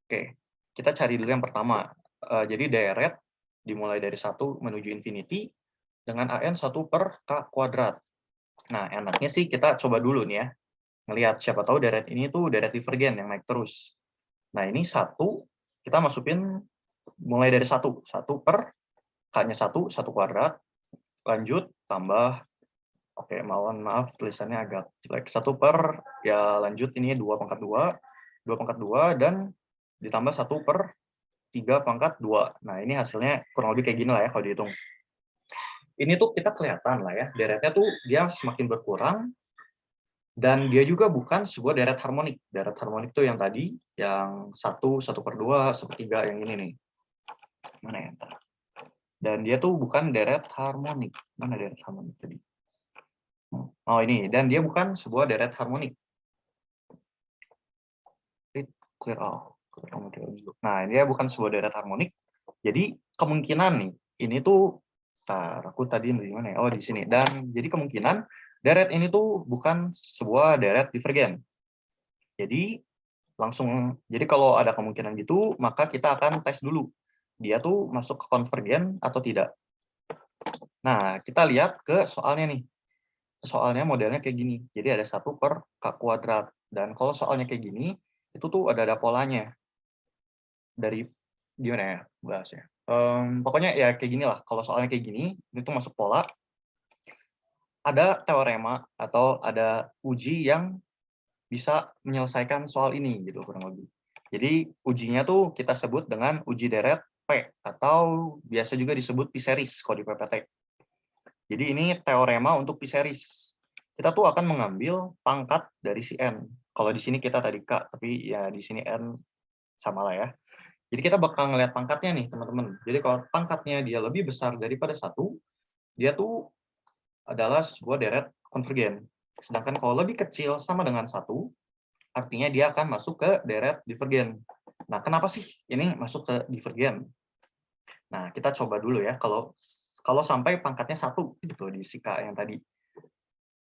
Oke, kita cari dulu yang pertama. Jadi deret dimulai dari 1 menuju infinity dengan AN 1 per K kuadrat. Nah, enaknya sih kita coba dulu nih ya. Ngelihat siapa tahu deret ini tuh deret divergen yang naik terus. Nah, ini 1, kita masukin mulai dari 1 per K-nya 1 kuadrat, lanjut tambah, oke, mohon maaf tulisannya agak jelek, 1 per, ya lanjut ini 2 pangkat 2, dan ditambah 1 per 3 pangkat 2. Nah, ini hasilnya kurang lebih kayak gini lah ya kalau dihitung. Ini tuh kita kelihatan lah ya, deretnya tuh dia semakin berkurang, dan dia juga bukan sebuah deret harmonik. Deret harmonik tuh yang tadi, yang 1 per 2, 1 per 3, yang ini nih. Mana ya? Dan dia tuh bukan deret harmonik. Mana deret harmonik tadi? Oh, ini. Dan dia bukan sebuah deret harmonik. Clear all. Nah, dia bukan sebuah deret harmonik. Jadi kemungkinan nih, ini tuh, aku tadi di mana ya? Oh, di sini. Dan jadi kemungkinan deret ini tuh bukan sebuah deret divergen. Jadi jadi kalau ada kemungkinan gitu, maka kita akan tes dulu. Dia tuh masuk ke konvergen atau tidak. Nah, kita lihat ke soalnya nih. Soalnya modelnya kayak gini. Jadi ada 1 per K kuadrat. Dan kalau soalnya kayak gini, itu tuh ada polanya. Dari, gimana ya bahasnya? Pokoknya ya kayak gini lah. Kalau soalnya kayak gini, itu masuk pola. Ada teorema atau ada uji yang bisa menyelesaikan soal ini, gitu kurang lebih. Jadi ujinya tuh kita sebut dengan uji deret P, atau biasa juga disebut P-series kalau di PPT. Jadi ini teorema untuk P-series. Kita tuh akan mengambil pangkat dari si N. Kalau di sini kita tadi K, tapi ya di sini N sama lah ya. Jadi kita bakal ngelihat pangkatnya nih, teman-teman. Jadi kalau pangkatnya dia lebih besar daripada satu, dia tuh adalah sebuah deret konvergen. Sedangkan kalau lebih kecil sama dengan satu, artinya dia akan masuk ke deret divergen. Nah, kenapa sih ini masuk ke divergen? Nah, kita coba dulu ya, kalau sampai pangkatnya satu gitu di si K yang tadi.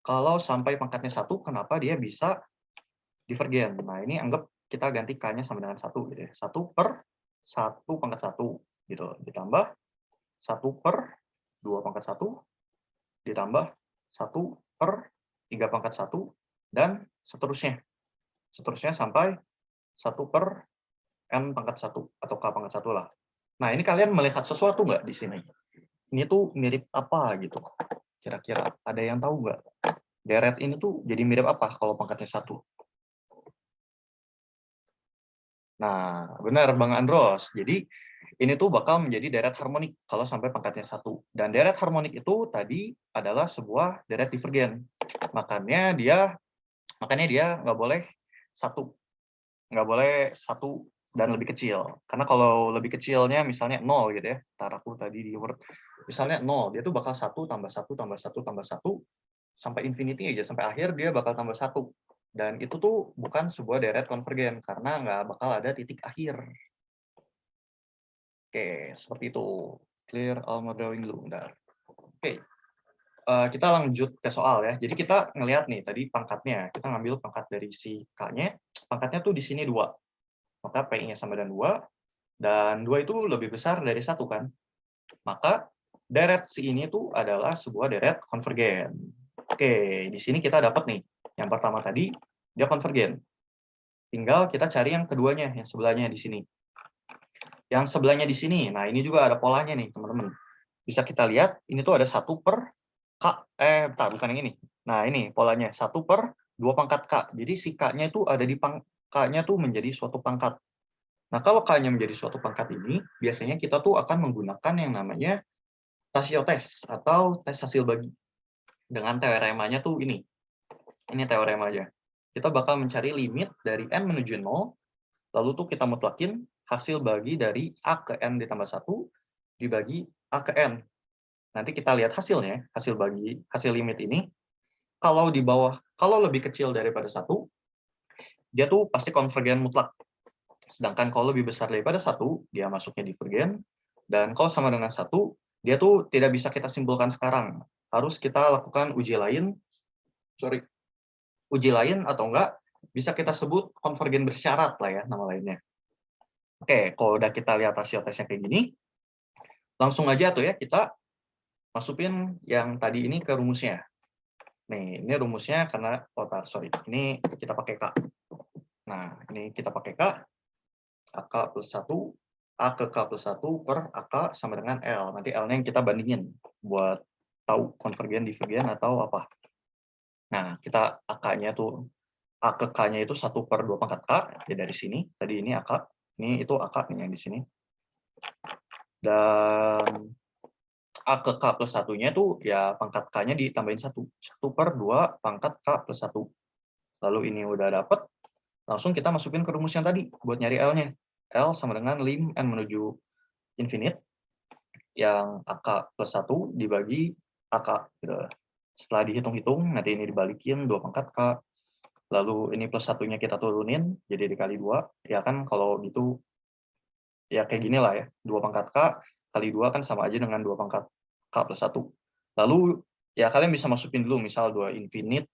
Kalau sampai pangkatnya satu, kenapa dia bisa divergen? Nah, ini anggap kita ganti K-nya sama dengan satu gitu ya. 1/1 pangkat 1 gitu. Ditambah 1/2 pangkat 1 ditambah 1/3 pangkat 1 dan seterusnya. Seterusnya sampai 1/n pangkat 1 atau K pangkat 1 lah. Nah, ini kalian melihat sesuatu nggak di sini? Ini tuh mirip apa gitu? Kira-kira ada yang tahu nggak? Deret ini tuh jadi mirip apa kalau pangkatnya 1? Nah, benar Bang Andros. Jadi ini tuh bakal menjadi deret harmonik kalau sampai pangkatnya 1. Dan deret harmonik itu tadi adalah sebuah deret divergen. Makanya dia nggak boleh satu, nggak boleh satu dan lebih kecil. Karena kalau lebih kecilnya misalnya 0 gitu ya, ntar aku tadi di Word, misalnya 0, dia tuh bakal 1 tambah 1 tambah 1 tambah 1 sampai infinity aja, sampai akhir dia bakal tambah 1. Dan itu tuh bukan sebuah deret konvergen, karena nggak bakal ada titik akhir. Oke, seperti itu. Clear Alma drawing dulu, bentar. Oke, kita lanjut ke soal ya. Jadi kita ngelihat nih, tadi pangkatnya, kita ngambil pangkat dari si K-nya, pangkatnya tuh di sini 2. Maka PI-nya sama dengan 2, dan 2 itu lebih besar dari 1 kan. Maka deret si ini tuh adalah sebuah deret konvergen. Oke, di sini kita dapat nih, yang pertama tadi, dia konvergen. Tinggal kita cari yang keduanya, yang sebelahnya di sini. Yang sebelahnya di sini, nah ini juga ada polanya nih, teman-teman. Bisa kita lihat, ini tuh ada 1/K, bentar, bukan yang ini. Nah ini polanya, 1/2 pangkat K. Jadi si K-nya itu ada di K-nya tuh menjadi suatu pangkat. Nah kalau K-nya menjadi suatu pangkat ini, biasanya kita tuh akan menggunakan yang namanya rasio tes, atau tes hasil bagi. Dengan teoremanya tuh ini teorema aja. Kita bakal mencari limit dari N menuju 0, lalu tuh kita mutlakin hasil bagi dari A ke N ditambah 1 dibagi A ke N. Nanti kita lihat hasilnya, hasil limit ini, kalau di bawah, kalau lebih kecil daripada 1, dia tuh pasti konvergen mutlak. Sedangkan kalau lebih besar daripada 1, dia masuknya divergen. Dan kalau sama dengan 1, dia tuh tidak bisa kita simpulkan sekarang. Harus kita lakukan uji lain atau enggak, bisa kita sebut konvergen bersyarat lah ya, nama lainnya. Oke, kalau udah kita lihat rasio tesnya kayak gini, langsung aja tuh ya kita masukin yang tadi ini ke rumusnya. Nih, ini rumusnya karena, ini kita pakai K. Nah, ini kita pakai K, AK plus 1, A ke K plus 1 per AK sama dengan L. Nanti L-nya yang kita bandingin buat tahu konvergen, divergen, atau apa. Nah, kita AK-nya tuh, A ke K-nya itu 1/2 pangkat K, ya dari sini. Tadi ini AK, ini itu AK nih yang di sini. Dan A ke K plus 1-nya itu ya pangkat K-nya ditambahin 1. 1/2 pangkat K plus 1. Lalu ini udah dapet, langsung kita masukin ke rumus yang tadi buat nyari L-nya. L sama dengan lim N menuju infinite, yang AK plus 1 dibagi AK. Gitu. Setelah dihitung-hitung, nanti ini dibalikin 2 pangkat K. Lalu ini plus 1-nya kita turunin, jadi dikali 2. Ya kan kalau gitu, ya kayak gini lah ya. 2 pangkat K kali 2 kan sama aja dengan 2 pangkat K plus 1. Lalu ya kalian bisa masukin dulu misal 2 infinite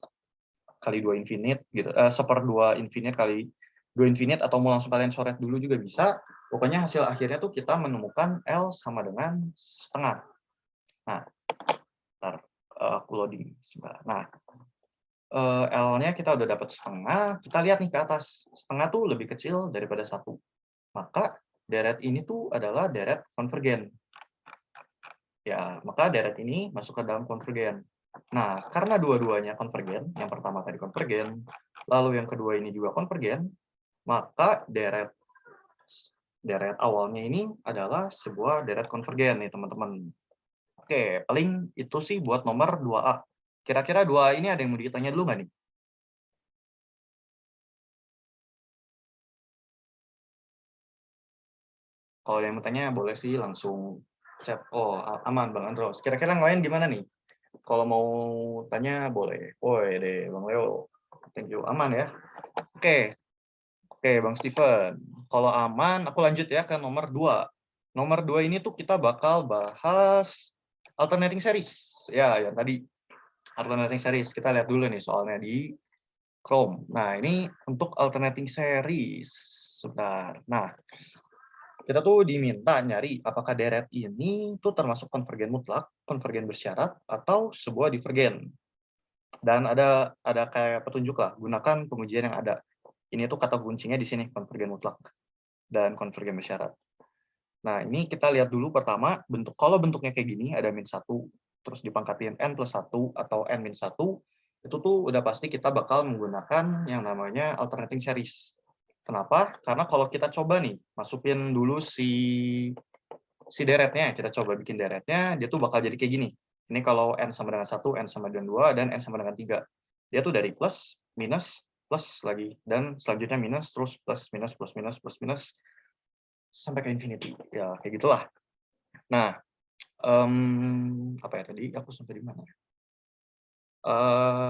kali 2 infinite gitu. 1/2 infinite kali 2 infinite, atau mau langsung kalian coret dulu juga bisa. Pokoknya hasil akhirnya tuh kita menemukan L sama dengan setengah. Nah, ntar aku loading sebentar. Nah, L-nya kita udah dapat setengah, kita lihat nih ke atas. Setengah tuh lebih kecil daripada 1. Maka deret ini tuh adalah deret konvergen. Ya, maka deret ini masuk ke dalam konvergen. Nah, karena dua-duanya konvergen, yang pertama tadi konvergen, lalu yang kedua ini juga konvergen, maka deret awalnya ini adalah sebuah deret konvergen nih, teman-teman. Oke, paling itu sih buat nomor 2A. Kira-kira 2A ini ada yang mau ditanya dulu nggak nih? Kalau ada yang mau tanya boleh sih langsung chat. Oh, aman Bang Andros. Kira-kira yang lain gimana nih? Kalau mau tanya boleh. Woi deh Bang Leo. Thank you. Aman ya? Oke. Oke, Bang Steven. Kalau aman, aku lanjut ya ke nomor 2. Nomor 2 ini tuh kita bakal bahas alternating series. Ya, yang tadi alternating series. Kita lihat dulu nih soalnya di Chrome. Nah, ini untuk alternating series. Sebentar. Nah, kita tuh diminta nyari apakah deret ini tuh termasuk konvergen mutlak, konvergen bersyarat, atau sebuah divergen. Dan ada kayak petunjuk lah, gunakan pengujian yang ada. Ini tuh kata kuncinya di sini, konvergen mutlak dan konvergen bersyarat. Nah, ini kita lihat dulu pertama, kalau bentuknya kayak gini, ada min 1, terus dipangkatin n plus 1 atau n min 1, itu tuh udah pasti kita bakal menggunakan yang namanya alternating series. Kenapa? Karena kalau kita coba nih, masukin dulu si deretnya, kita coba bikin deretnya, dia tuh bakal jadi kayak gini. Ini kalau n sama dengan 1, n sama dengan 2, dan n sama dengan 3. Dia tuh dari plus, minus, plus lagi, dan selanjutnya minus, terus plus, minus, plus, minus, plus, minus, sampai ke infinity. Ya, kayak gitulah. Nah, apa ya tadi? Aku sampai di mana?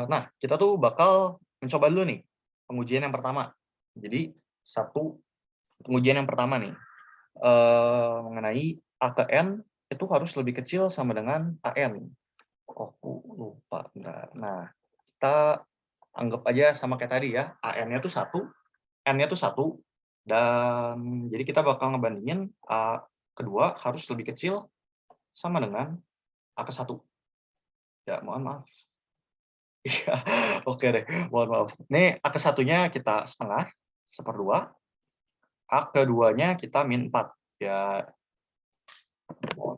Nah, kita tuh bakal mencoba dulu nih, pengujian yang pertama. Jadi, pengujian yang pertama nih, mengenai A ke N itu harus lebih kecil sama dengan AN. Oh, aku lupa. Nah, kita anggap aja sama kayak tadi ya, AN-nya tuh 1, N-nya tuh 1, dan jadi kita bakal ngebandingin A kedua harus lebih kecil sama dengan A ke 1. Ya, mohon maaf. Iya, oke deh, mohon maaf. Nih, A ke 1-nya kita setengah, 1/2. A keduanya kita min 4. Ya,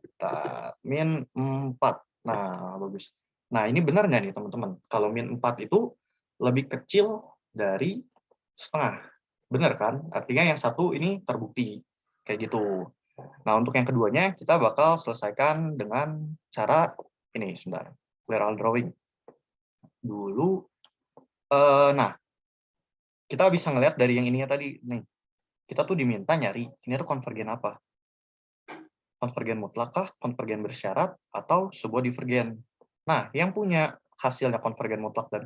kita min 4. Nah, bagus. Nah, ini benar nggak nih, teman-teman? Kalau min 4 itu lebih kecil dari setengah. Benar kan? Artinya yang satu ini terbukti. Kayak gitu. Nah, untuk yang keduanya, kita bakal selesaikan dengan cara ini, sebentar. Clear all drawing. Dulu. Nah, kita bisa ngelihat dari yang ininya tadi. Nih, kita tuh diminta nyari, ini tuh konvergen apa? Konvergen mutlak kah, konvergen bersyarat, atau sebuah divergen. Nah, yang punya hasilnya konvergen mutlak dan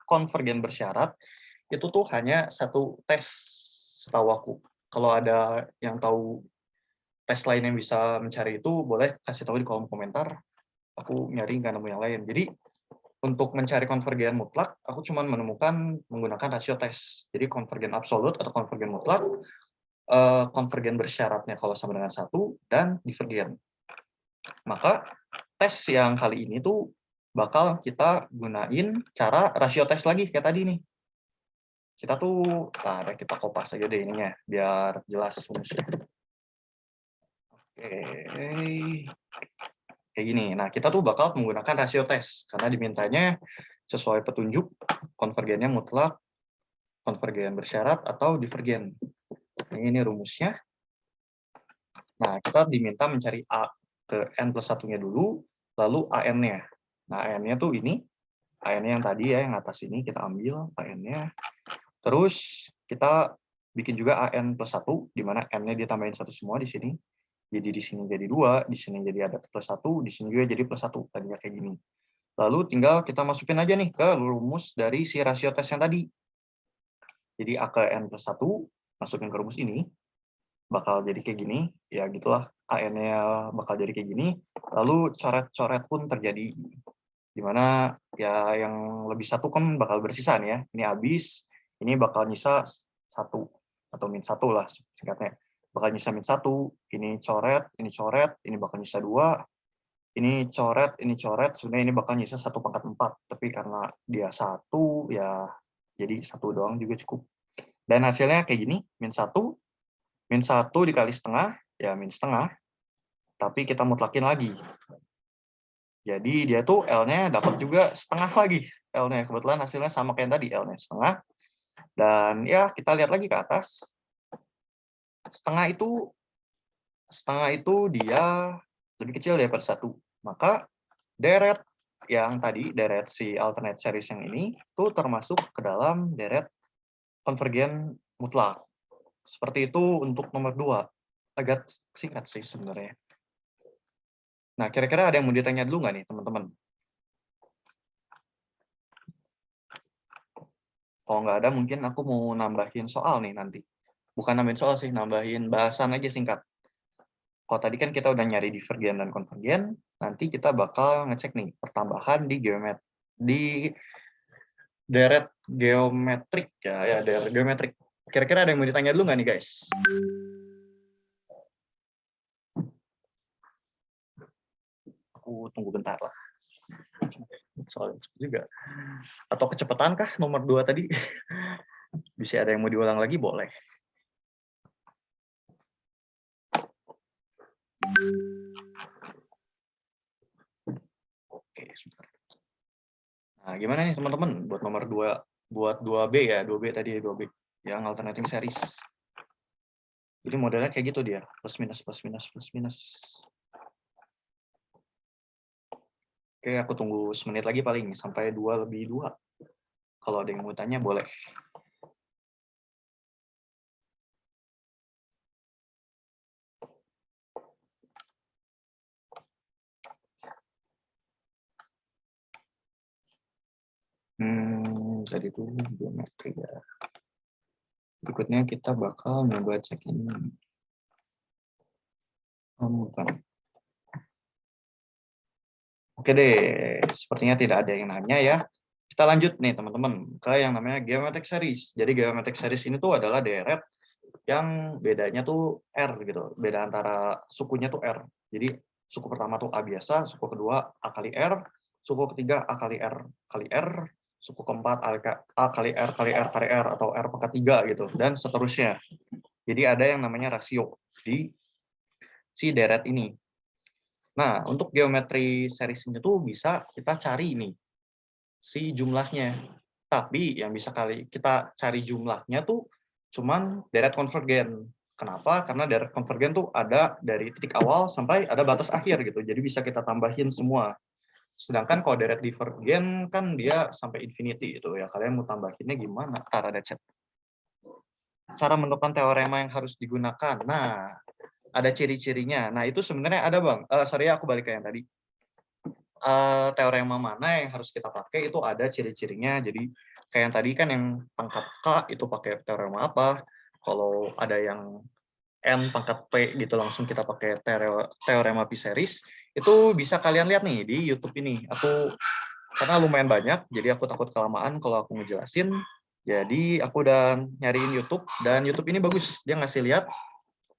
konvergen bersyarat, itu tuh hanya satu tes, setahu aku. Kalau ada yang tahu tes lain yang bisa mencari itu, boleh kasih tahu di kolom komentar. Aku nyari nggak nemu yang lain. Jadi, untuk mencari konvergen mutlak, aku cuma menemukan menggunakan rasio tes. Jadi, konvergen absolut atau konvergen mutlak, konvergen bersyaratnya kalau sama dengan 1, dan divergen. Maka tes yang kali ini tuh bakal kita gunain cara rasio tes lagi kayak tadi nih. Kita tuh, kita kopas aja deh ininya, biar jelas rumusnya. Oke, kayak gini. Nah, kita tuh bakal menggunakan rasio tes, karena dimintanya sesuai petunjuk, konvergennya mutlak, konvergen bersyarat, atau divergen. Ini rumusnya. Nah, kita diminta mencari A ke N plus 1-nya dulu, lalu AN-nya. Nah, AN-nya tuh ini, AN-nya yang tadi ya, yang atas ini kita ambil AN-nya. Terus kita bikin juga AN plus 1, di mana N-nya ditambahin 1 semua di sini. Jadi di sini jadi 2, di sini jadi ada plus 1, di sini juga jadi plus 1, tadinya kayak gini. Lalu tinggal kita masukin aja nih ke rumus dari si rasio tes yang tadi. Jadi A ke N plus 1, masukin ke rumus ini, bakal jadi kayak gini, ya gitulah, AN-nya bakal jadi kayak gini, lalu coret-coret pun terjadi. Dimana ya yang lebih satu kan bakal bersisa nih ya, ini habis, ini bakal nyisa 1, atau min 1 lah singkatnya. Bakal nyisa min 1, ini coret, ini bakal nyisa 2, ini coret, sebenarnya ini bakal nyisa 1/4, tapi karena dia 1, ya jadi 1 doang juga cukup. Dan hasilnya kayak gini, min 1 dikali setengah, ya min setengah, tapi kita mutlakin lagi. Jadi dia tuh L-nya dapat juga setengah lagi. L-nya kebetulan hasilnya sama kayak tadi, L-nya setengah. Dan ya kita lihat lagi ke atas. Setengah itu dia lebih kecil daripada 1. Maka deret yang tadi, deret si alternate series yang ini, tuh termasuk ke dalam deret konvergen mutlak. Seperti itu untuk nomor 2. agak singkat sih sebenarnya. Nah, kira-kira ada yang mau ditanya dulu nggak nih, teman-teman? Kalau nggak ada, mungkin aku mau nambahin soal nih nanti. Bukan nambahin soal sih, nambahin bahasan aja singkat. Kalau tadi kan kita udah nyari divergen dan konvergen, nanti kita bakal ngecek nih pertambahan di deret geometrik ya deret geometrik. Kira-kira ada yang mau ditanya dulu nggak nih guys? Aku tunggu bentar lah. Soalnya juga. Atau kecepatan kah nomor 2 tadi? Bisa ada yang mau diulang lagi boleh. Oke, sebentar. Nah, gimana nih teman-teman buat nomor 2, buat 2B ya, 2B tadi 2B yang alternating series. Jadi modelnya kayak gitu dia, plus minus plus minus plus minus. Oke, aku tunggu semenit lagi paling sampai 2 lebih 2. Kalau ada yang mau tanya boleh. Tadi itu geometri ya. Berikutnya kita bakal nyoba cek ini. Bukan. Oke deh, sepertinya tidak ada yang nanya ya. Kita lanjut nih teman-teman ke yang namanya geometric series. Jadi geometric series ini tuh adalah deret yang bedanya tuh R gitu. Beda antara sukunya tuh R. Jadi suku pertama tuh A biasa, suku kedua A kali R, suku ketiga A kali R kali R, suku keempat A kali R kali R kali R atau R pangkat 3 gitu, dan seterusnya. Jadi ada yang namanya rasio di si deret ini. Nah, untuk geometri series ini tuh bisa kita cari nih si jumlahnya. Tapi yang bisa kita cari jumlahnya tuh cuman deret konvergen. Kenapa? Karena deret konvergen tuh ada dari titik awal sampai ada batas akhir gitu. Jadi bisa kita tambahin semua. Sedangkan kalau deret divergen kan dia sampai infinity gitu ya. Kalian mau tambahinnya gimana? Ntar ada chat. Cara menentukan teorema yang harus digunakan. Nah, ada ciri-cirinya. Nah, itu sebenarnya ada, Bang. Sorry, aku balik ke yang tadi. Teorema mana yang harus kita pakai itu ada ciri-cirinya. Jadi kayak yang tadi kan yang pangkat K itu pakai teorema apa. Kalau ada yang N pangkat P gitu langsung kita pakai teorema Pi-series. Itu bisa kalian lihat nih di YouTube ini. Karena lumayan banyak, jadi aku takut kelamaan kalau aku ngejelasin. Jadi aku udah nyariin YouTube, dan YouTube ini bagus. Dia ngasih lihat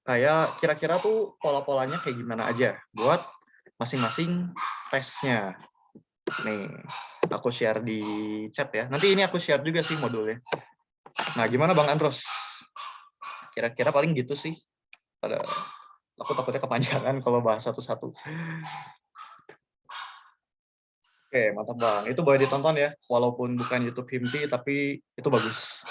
kayak kira-kira tuh pola-polanya kayak gimana aja buat masing-masing tesnya. Nih, aku share di chat ya. Nanti ini aku share juga sih modulnya. Nah, gimana Bang Andros? Kira-kira paling gitu sih. Aku takutnya kepanjangan kalau bahas satu-satu. Oke, mantap Bang. Itu boleh ditonton ya. Walaupun bukan YouTube Himti, tapi itu bagus.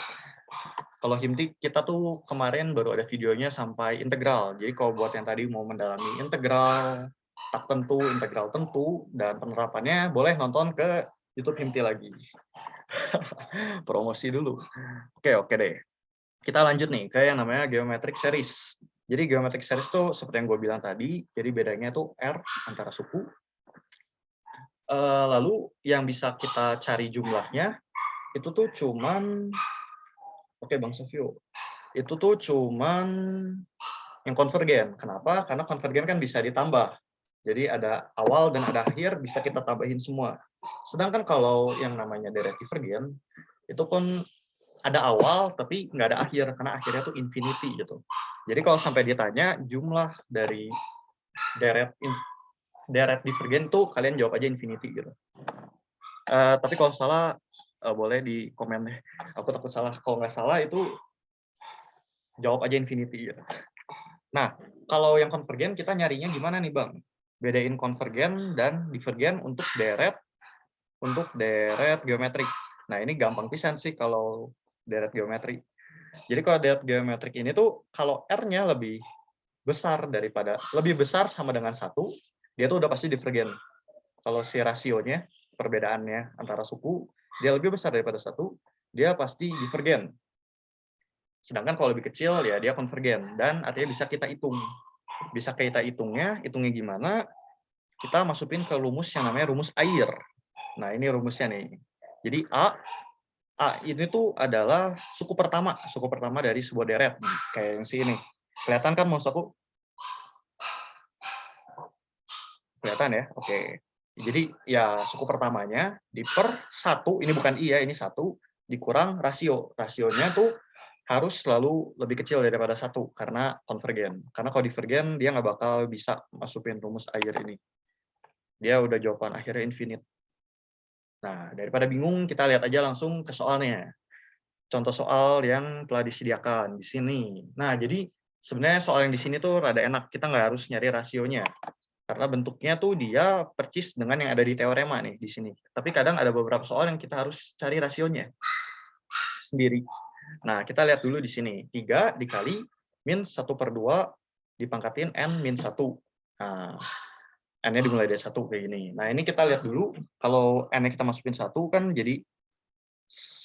Kalau Himti, kita tuh kemarin baru ada videonya sampai integral. Jadi kalau buat yang tadi mau mendalami integral, tak tentu, integral tentu, dan penerapannya boleh nonton ke YouTube Himti lagi. Promosi dulu. Oke deh. Kita lanjut nih ke yang namanya geometric series. Jadi geometric series tuh seperti yang gue bilang tadi, jadi bedanya tuh R antara suku. Lalu yang bisa kita cari jumlahnya, itu tuh cuman, oke Bang Sofio, itu tuh cuman yang konvergen. Kenapa? Karena konvergen kan bisa ditambah. Jadi ada awal dan ada akhir, bisa kita tambahin semua. Sedangkan kalau yang namanya deret divergen, itu pun ada awal tapi nggak ada akhir, karena akhirnya tuh infinity gitu. Jadi kalau sampai ditanya jumlah dari deret divergen tuh kalian jawab aja infinity gitu. Tapi kalau salah boleh di komen deh. Aku takut salah. Kalau nggak salah itu jawab aja infinity gitu. Nah, kalau yang konvergen kita nyarinya gimana nih Bang? Bedain konvergen dan divergen untuk deret geometrik. Nah, ini gampang pisan sih kalau deret geometrik. Jadi kalau deret geometrik ini tuh kalau R-nya lebih besar sama dengan 1, dia tuh udah pasti divergen. Kalau si rasionya, perbedaannya antara suku, dia lebih besar daripada 1, dia pasti divergen. Sedangkan kalau lebih kecil ya dia konvergen dan artinya bisa kita hitung. Bisa kita hitungnya gimana? Kita masukin ke rumus yang namanya rumus air. Nah, ini rumusnya nih. Jadi A ini tuh adalah suku pertama dari sebuah deret nih, kayak yang sini. Kelihatan kan mouse aku? Kelihatan ya? Oke. Jadi ya suku pertamanya di per 1, ini bukan I ya, ini 1, dikurang rasio. Rasionya tuh harus selalu lebih kecil daripada 1 karena konvergen. Karena kalau divergen dia nggak bakal bisa masukin rumus air ini. Dia udah jawaban akhirnya infinite. Nah, daripada bingung, kita lihat aja langsung ke soalnya. Contoh soal yang telah disediakan di sini. Nah, jadi sebenarnya soal yang di sini tuh rada enak. Kita nggak harus nyari rasionya. Karena bentuknya tuh dia percis dengan yang ada di teorema nih di sini. Tapi kadang ada beberapa soal yang kita harus cari rasionya sendiri. Nah, kita lihat dulu di sini. 3 dikali min 1/2 dipangkatin n min 1. Nah, n-nya dimulai dari 1 kayak gini. Nah, ini kita lihat dulu. Kalau n-nya kita masukin 1 kan jadi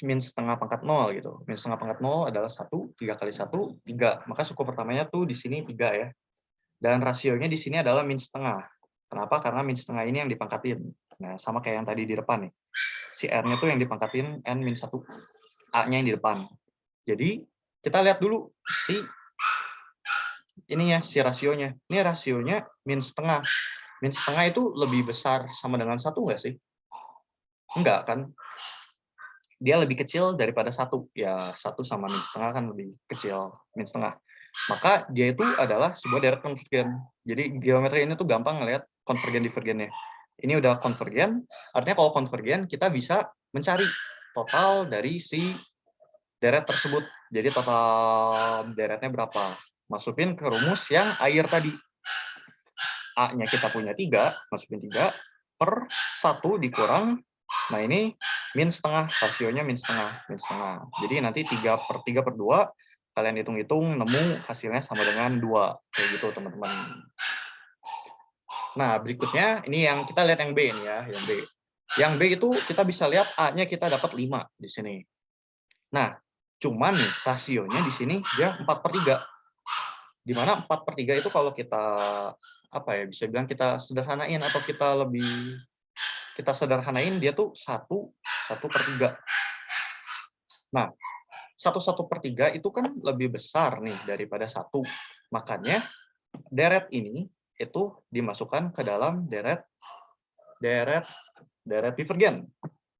min setengah pangkat 0 gitu. Min setengah pangkat 0 adalah 1, 3 kali 1, 3. Maka suku pertamanya tuh di sini 3 ya. Dan rasionya di sini adalah min setengah. Kenapa? Karena min setengah ini yang dipangkatin. Nah, sama kayak yang tadi di depan nih. Si R-nya tuh yang dipangkatin N min 1. A-nya yang di depan. Jadi, kita lihat dulu si ini ya, si rasionya. Ini rasionya min setengah. Min setengah itu lebih besar sama dengan 1 nggak sih? Enggak kan? Dia lebih kecil daripada 1. Ya, 1 sama min setengah kan lebih kecil min setengah. Maka dia itu adalah sebuah deret konvergen. Jadi geometri ini tuh gampang ngelihat konvergen divergennya. Ini udah konvergen, artinya kalau konvergen kita bisa mencari total dari si deret tersebut. Jadi total deretnya berapa? Masukin ke rumus yang air tadi. A-nya kita punya 3, masukin 3 per 1 dikurang, nah ini min setengah, rasionya min setengah. Jadi nanti 3/2, kalian hitung-hitung, nemu hasilnya sama dengan 2. Kayak gitu, teman-teman. Nah, berikutnya, ini yang kita lihat yang B nih ya, yang B. Yang B itu kita bisa lihat A-nya kita dapat 5 di sini. Nah, cuman nih, rasionya di sini dia 4/3. Di mana 4/3 itu kalau kita, apa ya, bisa bilang kita sederhanain atau kita sederhanain dia tuh 1/3. Nah, 1/3 itu kan lebih besar nih daripada 1. Makanya deret ini itu dimasukkan ke dalam deret divergen.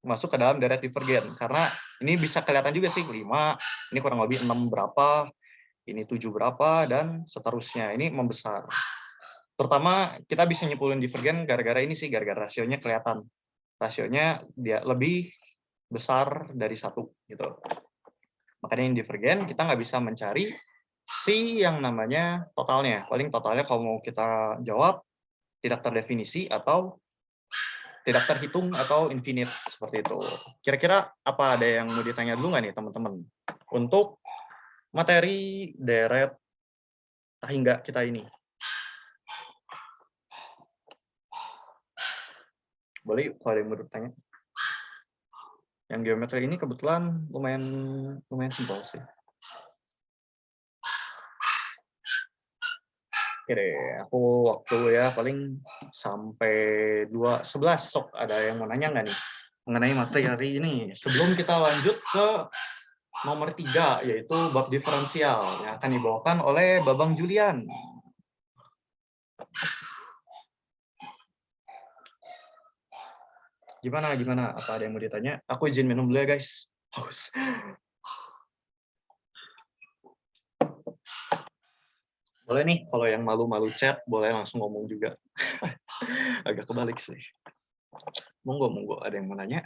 Masuk ke dalam deret divergen. Karena ini bisa kelihatan juga sih 5, ini kurang lebih 6 berapa, ini 7 berapa, dan seterusnya. Ini membesar. Terutama kita bisa nyimpulin divergen gara-gara ini sih, gara-gara rasionya kelihatan. Rasionya dia lebih besar dari 1 gitu. Makanya yang divergen kita nggak bisa mencari si yang namanya totalnya. Paling totalnya kalau mau kita jawab tidak terdefinisi atau tidak terhitung atau infinite seperti itu. Kira-kira apa ada yang mau ditanya dulu nggak nih teman-teman? Untuk materi deret hingga kita ini. Boleh kalau ada yang mau bertanya. Yang geometri ini kebetulan lumayan simpel sih. Oke deh, aku waktu ya paling sampai 2:11. Sok ada yang mau nanya nggak nih mengenai materi ini? Sebelum kita lanjut ke nomor 3, yaitu bab diferensial yang akan dibawakan oleh Babang Julian. Gimana? Apa ada yang mau ditanya? Aku izin minum dulu ya guys. Haus. Boleh nih, kalau yang malu-malu chat, boleh langsung ngomong juga. Agak kebalik sih. Monggo, ada yang mau nanya?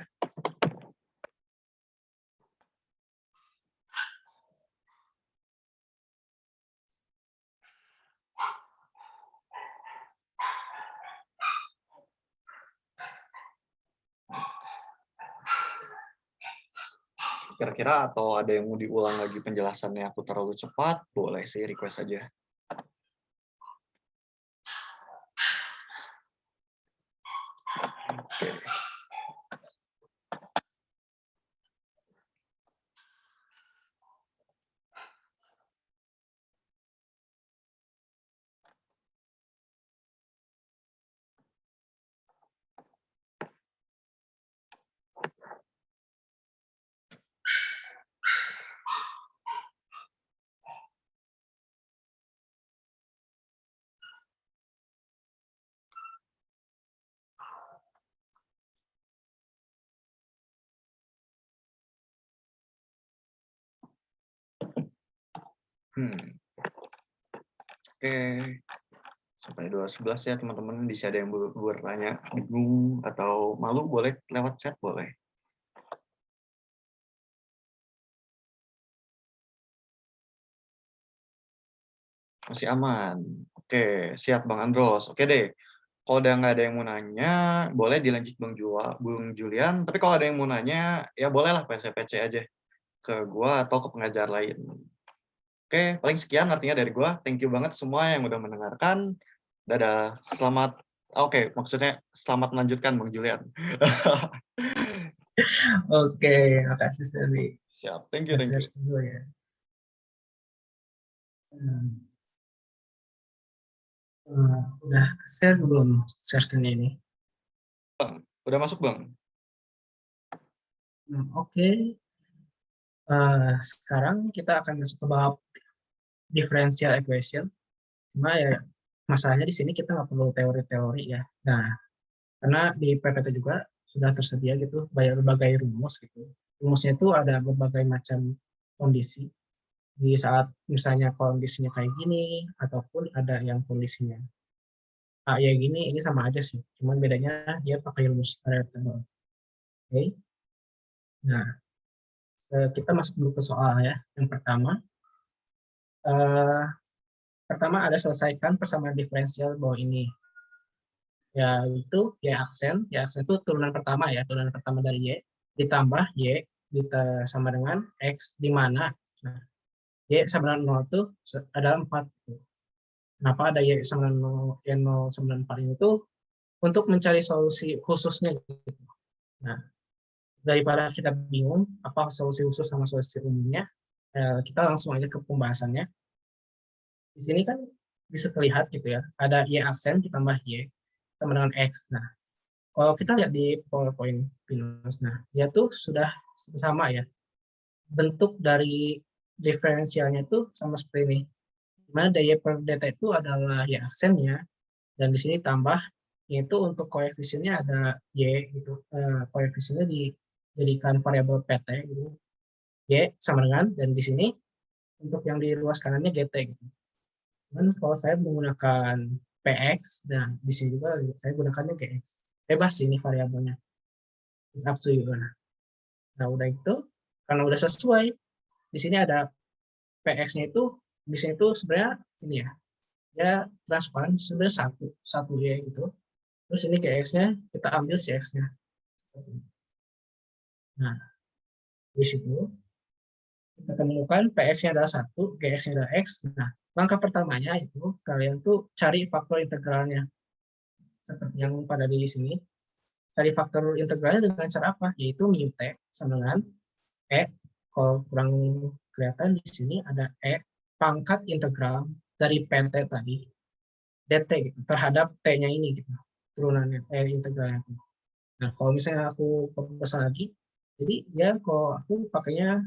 Kira-kira atau ada yang mau diulang lagi penjelasannya aku terlalu cepat, boleh sih request aja. Oke. Oke, sampai 2:11 ya teman-teman. Bisa ada yang bertanya, bingung atau malu boleh lewat chat boleh. Masih aman. Oke, siap Bang Andros. Oke deh. Kalau udah nggak ada yang mau nanya, boleh dilanjut Bung Julian. Tapi kalau ada yang mau nanya, ya bolehlah PC-PC aja ke gua atau ke pengajar lain. Oke, paling sekian artinya dari gua. Thank you banget semua yang udah mendengarkan. Dadah. Oke, maksudnya selamat melanjutkan Bang Julian. Oke, makasih Stanley. Siap. Thank you, thank you. Dulu ya. Udah share belum share ini? Bang, udah masuk Bang? Oke. Sekarang kita akan masuk ke bab differential equation. Cuma ya masalahnya di sini kita nggak perlu teori-teori ya. Nah, karena di PPT juga sudah tersedia gitu berbagai rumus gitu. Rumusnya itu ada berbagai macam kondisi. Di saat misalnya kondisinya kayak gini, ataupun ada yang kondisinya ya gini, ini sama aja sih. Cuman bedanya dia pakai rumus variable. Oke. Nah, kita masuk dulu ke soal ya. Yang pertama ada selesaikan persamaan diferensial bawah ini. Yaitu y aksen itu turunan pertama ya, turunan pertama dari y ditambah y sama dengan x di mana nah, y sama dengan 0 itu ada 4. Kenapa ada y sama dengan 0, y 0 sama dengan 4 ini tuh untuk mencari solusi khususnya gitu. Nah, daripada kita bingung apa solusi khusus sama solusi umumnya, kita langsung aja ke pembahasannya. Di sini kan bisa terlihat gitu ya, ada y aksen ditambah y sama dengan x. Nah, kalau kita lihat di PowerPoint Pinus, nah dia tuh sudah sama ya. Bentuk dari diferensialnya itu sama seperti ini. Dimana y per dt itu adalah y aksennya, dan di sini tambah yaitu untuk koefisiennya ada y gitu. Koefisiennya dijadikan variabel pt gitu. Y sama dengan, dan di sini untuk yang di ruas kanannya gt gitu. Dan kalau saya menggunakan px, dan di sini juga saya gunakannya gx. Bebas ini variabelnya. It's up to you. Nah, udah itu, karena udah sesuai, di sini ada px-nya itu, di sini itu sebenarnya ini ya, ya transparan sebenarnya satu y gitu. Terus ini gx-nya kita ambil si x-nya. Nah, di situ kita temukan px-nya adalah 1, gx-nya adalah x. Nah, langkah pertamanya itu kalian tuh cari faktor integralnya. Seperti yang pada di sini. Cari faktor integralnya dengan cara apa? Yaitu mu t sama dengan e. Kalau kurang kelihatan di sini ada e pangkat integral dari pt tadi dt gitu, terhadap t-nya ini gitu. Turunannya integralnya. Nah, kalau misalnya aku perbesar lagi, jadi ya kalau aku pakainya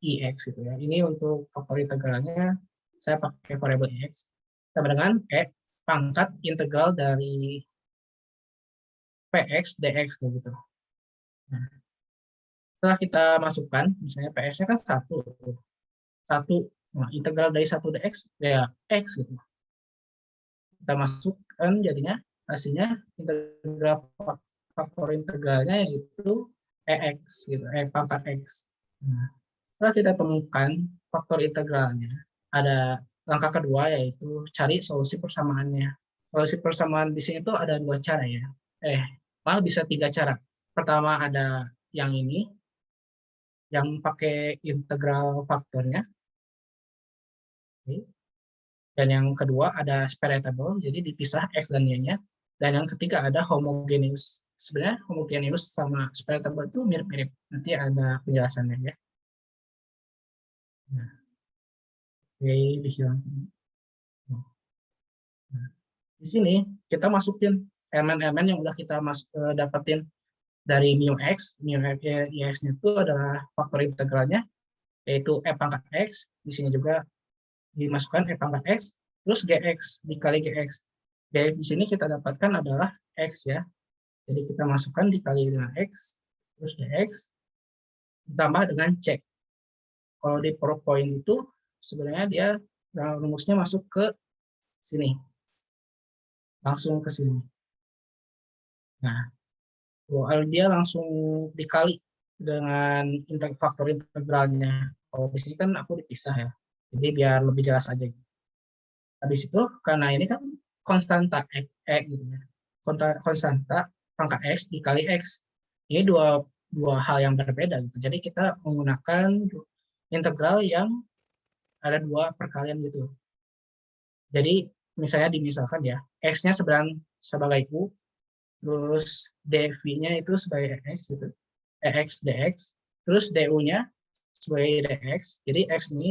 ix gitu ya. Ini untuk faktor integralnya saya pakai variabel x sama dengan e pangkat integral dari px dx gitu. Nah, setelah kita masukkan, misalnya px-nya kan satu, nah, integral dari 1 dx ya x gitu. Kita masukkan jadinya hasilnya integral faktor integralnya yaitu ex gitu, pangkat x. Nah, setelah kita temukan faktor integralnya, ada langkah kedua yaitu cari solusi persamaannya. Solusi persamaan di sini tuh ada 2 cara ya. Malah bisa 3 cara. Pertama ada yang ini, yang pakai integral faktornya. Dan yang kedua ada separatable, jadi dipisah x dan y-nya. Dan yang ketiga ada homogeneous. Sebenarnya homogeneous sama separatable itu mirip-mirip. Nanti ada penjelasannya ya. Nah, di sini kita masukin elemen-elemen yang udah kita dapetin dari mu x y-nya itu adalah faktor integralnya, yaitu e pangkat x. Di sini juga dimasukkan e pangkat x, terus gx dikali gx. Gx di sini kita dapatkan adalah x ya. Jadi kita masukkan dikali dengan x, terus dx, ditambah dengan c. Kalau di PowerPoint itu sebenarnya dia rumusnya masuk ke sini. Langsung ke sini. Nah, kalau dia langsung dikali dengan faktor integralnya. Kalau di sini kan aku dipisah ya. Jadi biar lebih jelas aja. Habis itu karena ini kan konstanta gitu ya. Konstanta pangkat x dikali x. Ini dua hal yang berbeda gitu. Jadi kita menggunakan integral yang ada dua perkalian gitu. Jadi misalnya dimisalkan ya, x-nya sebagai u, terus dv-nya itu sebagai x gitu. X dx, terus du-nya sebagai dx. Jadi x ini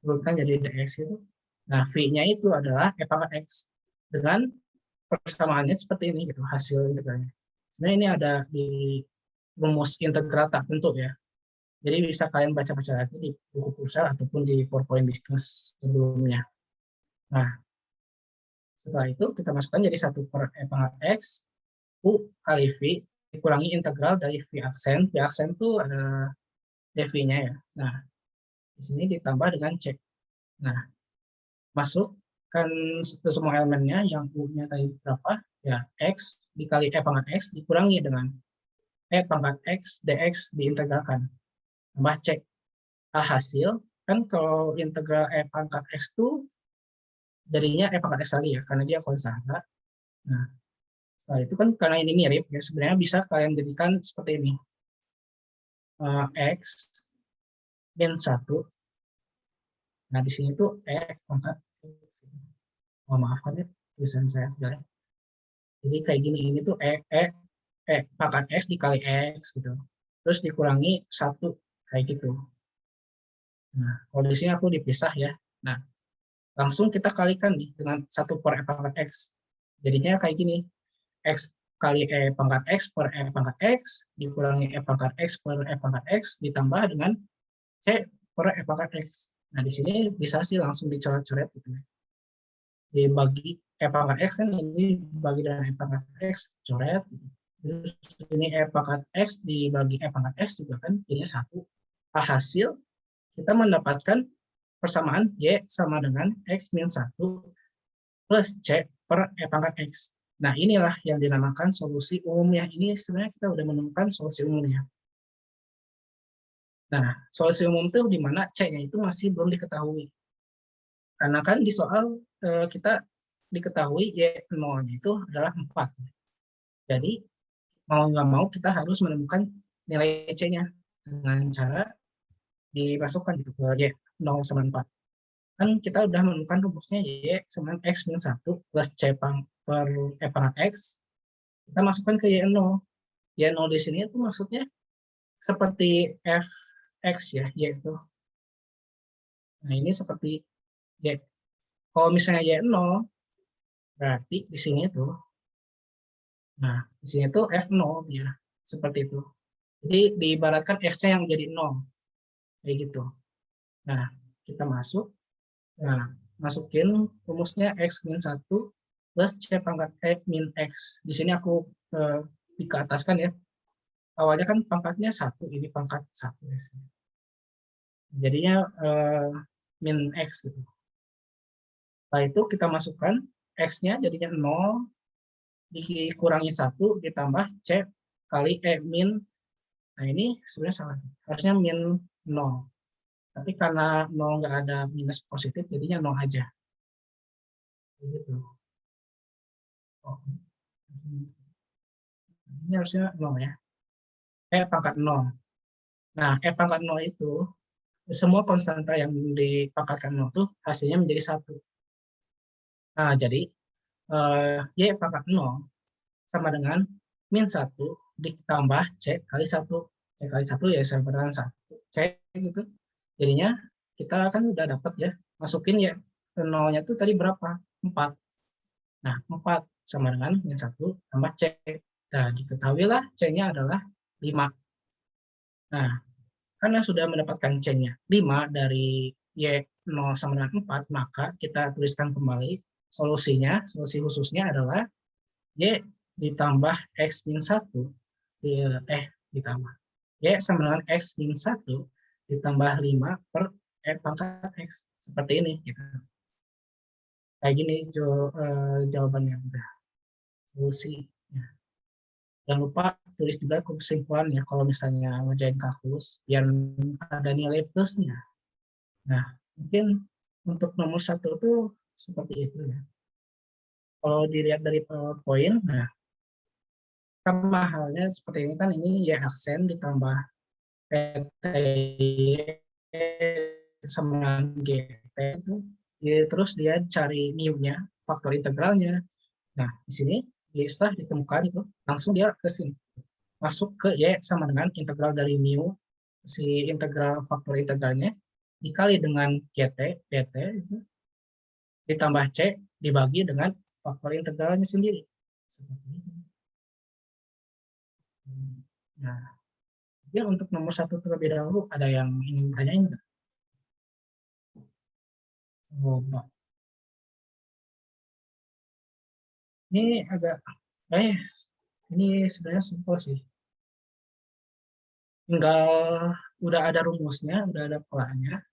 diturunkan jadi dx itu. Nah, v-nya itu adalah e pangkat x dengan persamaannya seperti ini gitu, hasil integralnya. Sebenarnya ini ada di rumus integral tak tentu ya. Jadi bisa kalian baca-baca lagi di buku Pulsar ataupun di PowerPoint Business sebelumnya. Nah, setelah itu kita masukkan jadi 1 per e pangkat x, u kali v, dikurangi integral dari v aksen. V aksen itu ada dv-nya ya. Nah, di sini ditambah dengan c. Nah, masukkan semua elemennya, yang u-nya tadi berapa? Ya, x dikali e pangkat x dikurangi dengan e pangkat x dx diintegralkan. Tambah c. Hasil, kan kalau integral e pangkat x itu jadinya e pangkat x lagi ya, karena dia konstanta. Nah, setelah itu kan karena ini mirip ya, sebenarnya bisa kalian jadikan seperti ini. X min 1. Nah, di sini tuh e pangkat x. Oh, maafkan ya, tulisan saya segala. Jadi kayak gini, ini tuh e pangkat x dikali x gitu. Terus dikurangi 1 kayak gitu. Nah, kalau di sini aku dipisah ya. Nah, langsung kita kalikan nih dengan 1 per e pangkat x. Jadinya kayak gini. X kali e pangkat x per e pangkat x dikurangi e pangkat x per e pangkat x ditambah dengan c per e pangkat x. Nah, di sini bisa sih langsung dicoret-coret gitu ya. Dibagi e pangkat x kan ini dibagi dengan e pangkat x, coret. Terus ini e pangkat x dibagi e pangkat x juga kan jadinya 1. Hasil kita mendapatkan persamaan y sama dengan x min 1 plus c per e pangkat x. Nah, inilah yang dinamakan solusi umumnya. Ini sebenarnya kita udah menemukan solusi umumnya. Nah, solusi umum itu di mana c-nya itu masih belum diketahui. Karena kan di soal kita diketahui y0-nya itu adalah 4. Jadi, mau nggak mau kita harus menemukan nilai c-nya dengan cara dimasukkan gitu ke y0 sama 4. Kan kita udah menemukan rumusnya y sama x min 1 plus c per e pangkat x. Kita masukkan ke y0. Y0 di sini itu maksudnya seperti fx ya, yaitu. Nah, ini seperti y. Kalau misalnya y0, berarti di sini itu, nah, di sini itu f0 ya, seperti itu. Jadi diibaratkan x-nya yang jadi 0, kayak gitu. Nah, kita masuk. Nah, masukin rumusnya x min 1 plus c pangkat min x. Di sini aku ke ataskan ya. Awalnya kan pangkatnya 1, ini pangkat 1. Jadinya min x gitu. Setelah itu kita masukkan x-nya jadinya 0 dikurangi 1 ditambah c kali min. Nah, ini sebenarnya salah. Harusnya min 0. Tapi karena 0 nggak ada minus positif, jadinya 0 aja. Begitu. Oh. Ini harusnya 0 ya. E pangkat 0. Nah, E pangkat 0 itu, semua konstanta yang dipangkatkan 0 itu hasilnya menjadi 1. Nah, jadi Y pangkat 0 sama dengan min 1 ditambah C kali 1. C kali 1 ya sama dengan 1. C gitu. Jadinya kita kan udah dapat ya, masukin ya 0-nya itu tadi berapa? 4. Nah, 4 sama dengan min 1 tambah C. Nah, diketahuilah C-nya adalah 5. Nah, karena sudah mendapatkan C-nya 5 dari Y0 sama dengan 4, maka kita tuliskan kembali solusinya, solusi khususnya adalah Y ditambah X min 1, ditambah Y sama dengan X min 1 ditambah 5 per pangkat X. Seperti ini. Gitu. Kayak gini jawabannya. Udah. Solusi. Ya. Jangan lupa tulis juga kesimpulan ya kalau misalnya ngerjain kalkulus biar ada nilai plusnya. Nah, mungkin untuk nomor 1 tuh seperti itu ya. Kalau dilihat dari PowerPoint, nah sama halnya seperti ini kan ini Y aksen ditambah PT sama GT itu, terus dia cari mu-nya, faktor integralnya. Nah, di sini setelah ditemukan itu langsung dia ke sini masuk ke Y sama dengan integral dari mu si integral faktor integralnya dikali dengan GT PT itu ditambah C dibagi dengan faktor integralnya sendiri. Seperti ini. Nah, ya untuk nomor 1 terlebih dahulu ada yang ingin tanyain nggak? Oh, Mbak. Ini agak ini sebenarnya simpel sih. Tinggal udah ada rumusnya, udah ada polanya.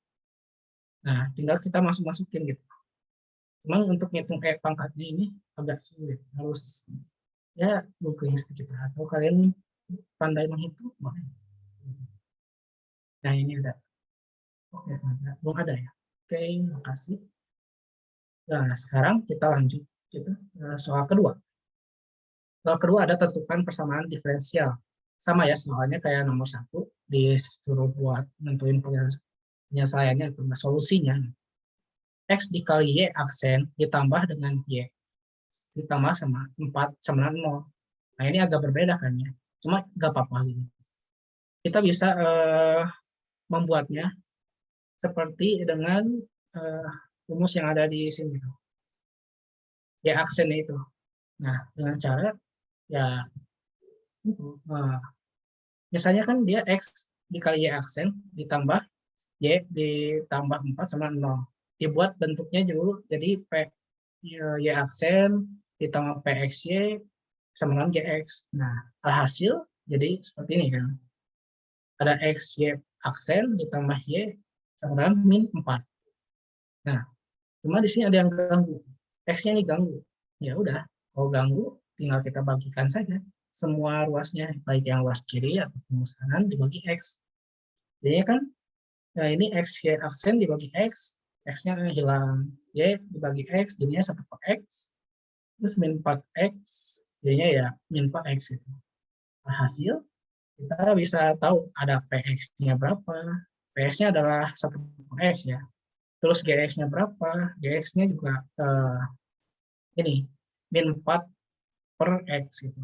Nah, tinggal kita masukin gitu. Cuman untuk ngitung pangkatnya ini agak sulit. Harus ya googling sedikit atau kalian pandai menghitung. Nah, ini ada. Oke, belum ada ya. Oke, makasih. Nah, sekarang kita lanjut gitu. Soal kedua. Soal kedua ada tentukan persamaan diferensial. Sama ya, soalnya kayak nomor 1 disuruh buat nentuin penyelesaiannya atau solusinya. X dikali Y aksen ditambah dengan Y ditambah sama 4 sama 0. Nah, ini agak berbeda kan ya. Cuma nggak apa-apa gitu. Kita bisa membuatnya seperti dengan rumus yang ada di sini. Y aksennya itu. Nah, dengan cara ya misalnya kan dia X dikali Y aksen ditambah Y ditambah 4 sama 0. Dibuat bentuknya dulu jadi P Y aksen ditambah PXY sama dengan GX. Nah, alhasil jadi seperti ini kan. Ada XY aksen ditambah Y sama dengan min 4. Nah, cuma di sini ada yang ganggu. X-nya ini ganggu. Ya udah, kalau ganggu tinggal kita bagikan saja semua ruasnya, baik yang ruas kiri atau ruas kanan dibagi X. Jadi kan nah ini X, Y aksen dibagi X, X-nya hilang. Y dibagi X, jadinya 1/X. Terus min 4X, jadinya ya min 4X itu. Nah, hasil, kita bisa tahu ada PX-nya berapa. PX-nya adalah 1/X ya. Terus GX-nya berapa? GX-nya juga ini, min 4/X gitu.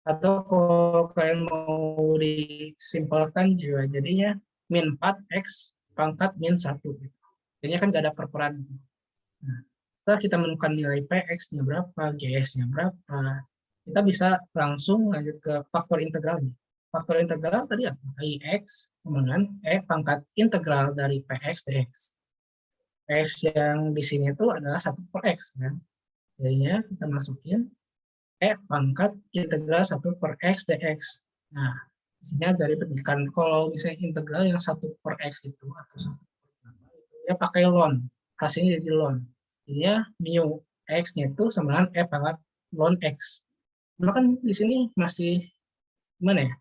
Atau kalau kalian mau disimpulkan juga jadinya min 4X pangkat min 1. Jadinya kan nggak ada perperan. Nah, setelah kita menemukan nilai PX-nya berapa, GX-nya berapa, kita bisa langsung lanjut ke faktor integralnya. Faktor integral tadi apa? IX dengan pangkat integral dari PX dx. PX yang di sini itu adalah 1/X. Kan? Jadinya kita masukin pangkat integral 1/X dx. Nah, di sini agak ribet kan kalau misalnya integral yang 1/X itu atau 1/, ya pakai ln, hasilnya jadi ln. Jadinya mu x-nya itu sama dengan pangkat ln x. Nah kan di sini masih gimana ya?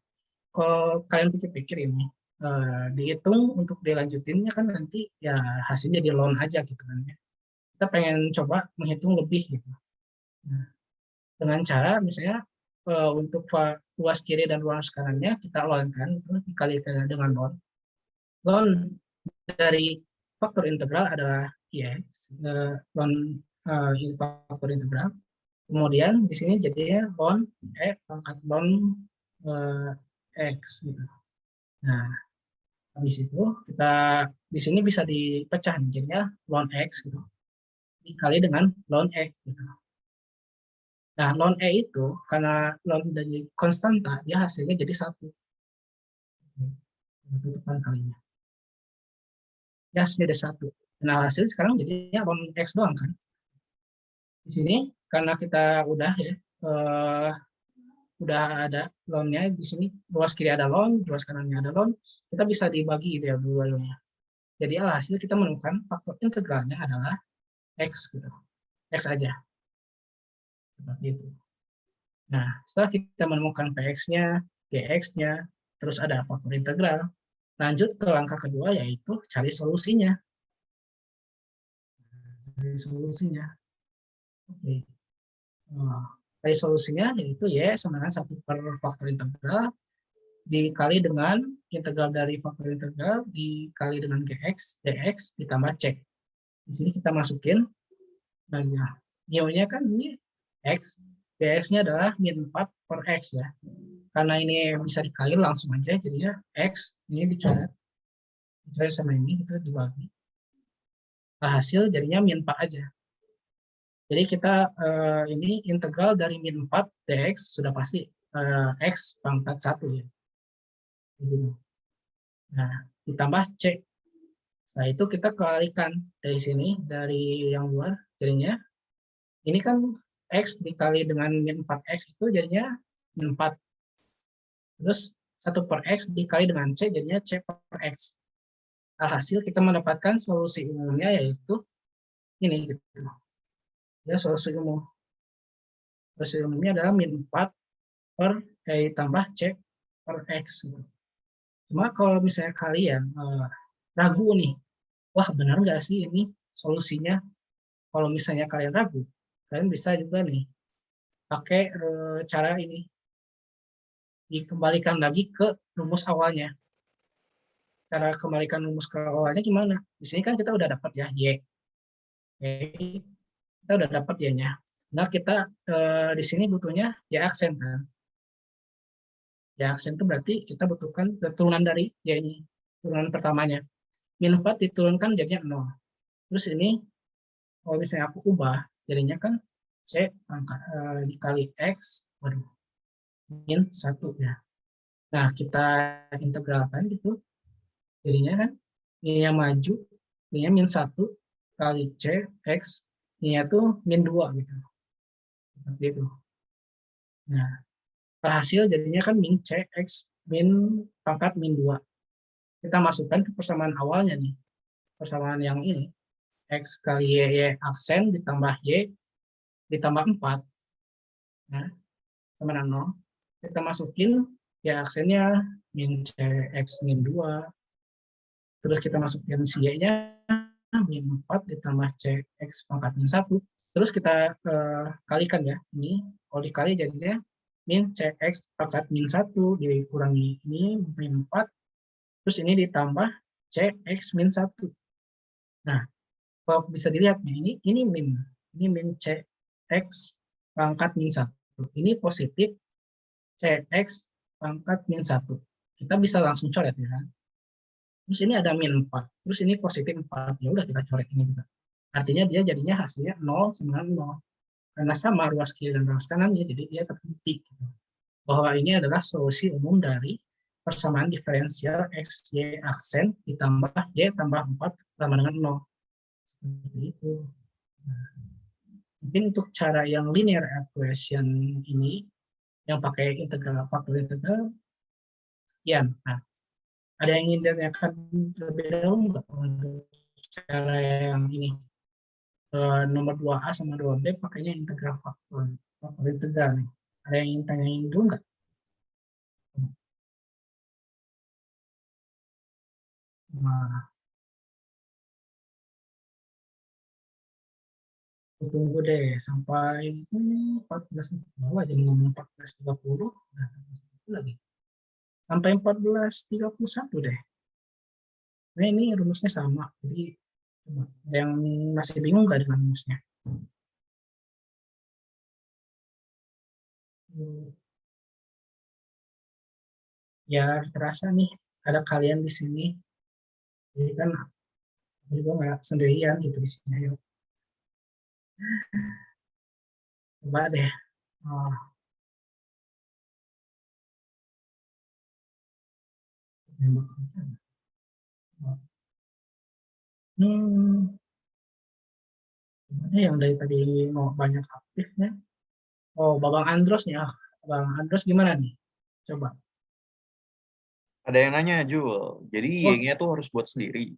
Kalau kalian pikir-pikir ini dihitung untuk dilanjutinnya kan nanti ya hasilnya di ln aja gitu kan ya. Kita pengen coba menghitung lebih gitu. Nah, dengan cara misalnya untuk ruas kiri dan ruas kanannya kita ln-kan itu dikali dengan ln. Ln dari faktor integral adalah x, ln faktor integral. Kemudian di sini jadinya ln pangkat ln x gitu. Nah, habis itu kita di sini bisa dipecah jadinya ln x gitu dikali dengan ln e gitu. Nah, ln e itu karena ln dari konstanta, dia hasilnya jadi 1. Tutupan kalinya. Ya, hasilnya ada 1. Nah, hasil sekarang jadinya ln x doang kan. Di sini karena kita udah ya udah ada ln-nya di sini, ruas kiri ada ln, ruas kanannya ada ln, kita bisa dibagi gitu ya dua-duanya. Jadi alhasil kita menemukan faktor integralnya adalah X, gitu. X aja. Seperti itu. Nah, setelah kita menemukan Px-nya, Gx-nya, terus ada faktor integral, lanjut ke langkah kedua yaitu cari solusinya. Cari solusinya. Oke. Cari solusinya yaitu Y sama dengan 1 per faktor integral dikali dengan integral dari faktor integral dikali dengan Gx, Dx ditambah C. Di sini kita masukin, nah ya, mu-nya kan ini X, Dx-nya adalah min 4 per X ya. Karena ini bisa dikali langsung aja, jadinya X ini dicoret sama ini, kita dibagi. Hasil jadinya min 4 aja. Jadi kita ini integral dari min 4 dx sudah pasti X pangkat 1 ya. Nah, ditambah C. Setelah itu kita kalikan dari sini, dari yang luar, jadinya ini kan X dikali dengan min 4X itu jadinya min 4. Terus 1 per X dikali dengan C jadinya C per X. Alhasil kita mendapatkan solusi umumnya yaitu ini gitu. Ya, solusi umum. Solusi umumnya adalah min 4 per tambah C per X. Cuma kalau misalnya kalian ragu nih, wah benar nggak sih ini solusinya? Kalau misalnya kalian ragu, kalian bisa juga nih pakai cara ini, dikembalikan lagi ke rumus awalnya. Cara kembalikan rumus ke awalnya gimana? Di sini kan kita udah dapat ya Y. Kita udah dapat Y-nya. Nah kita di sini butuhnya Y aksen kan. Y aksen itu berarti kita butuhkan turunan dari Y ini, turunan pertamanya. Min 4 diturunkan jadinya 0. Terus ini kalau misalnya aku ubah, jadinya kan C dikali X, waduh, min 1 ya. Nah, kita integralkan gitu. Jadinya kan, ini yang maju, ini yang min 1 kali C, X, ini tuh min 2 gitu. Seperti itu. Nah, hasil jadinya kan min C, X, min pangkat min 2. Kita masukkan ke persamaan awalnya nih. Persamaan yang ini. X kali Y aksen ditambah Y ditambah 4. Nah, sama dengan 0. Kita masukin ya aksennya min CX min 2. Terus kita masukin si Y-nya min 4 ditambah CX pangkat min 1. Terus kita kalikan ya. Ini kalau dikali jadinya min CX pangkat min 1 dikurangi ini min 4. Terus ini ditambah CX min 1. Nah, kalau bisa dilihat nih, ini min CX pangkat min 1. Ini positif CX pangkat min 1. Kita bisa langsung coret ya kan. Terus ini ada min 4. Terus ini positif 4. Ya udah kita coret ini juga. Artinya dia jadinya hasilnya 0 sama 0. Karena sama ruas kiri dan ruas kanannya, jadi dia terbukti gitu. Bahwa ini adalah solusi umum dari persamaan diferensial X, Y aksen ditambah Y tambah 4 sama dengan 0. Seperti itu. Nah, mungkin untuk cara yang linear equation ini yang pakai integral faktor integral sekian. Nah, ada yang ingin ditanyakan lebih dahulu nggak untuk cara yang ini nomor 2A sama 2B pakainya integral faktor integral nih. Ada yang ingin tanyain dulu nggak? Nah, tunggu deh sampai 14 bawah jadi ngomong 14.30 nah, lagi sampai 14.31 deh. Nah ini rumusnya sama, jadi coba ada yang masih bingung nggak dengan rumusnya? Ya terasa nih ada kalian di sini, jadi kan juga nggak sendirian gitu di sini. Ayo coba deh. Gimana yang dari tadi mau banyak aktifnya? Oh, Babang Andros nih. Babang Andros gimana nih? Coba. Ada yang nanya, Jul. Jadi Y-nya tuh harus buat sendiri.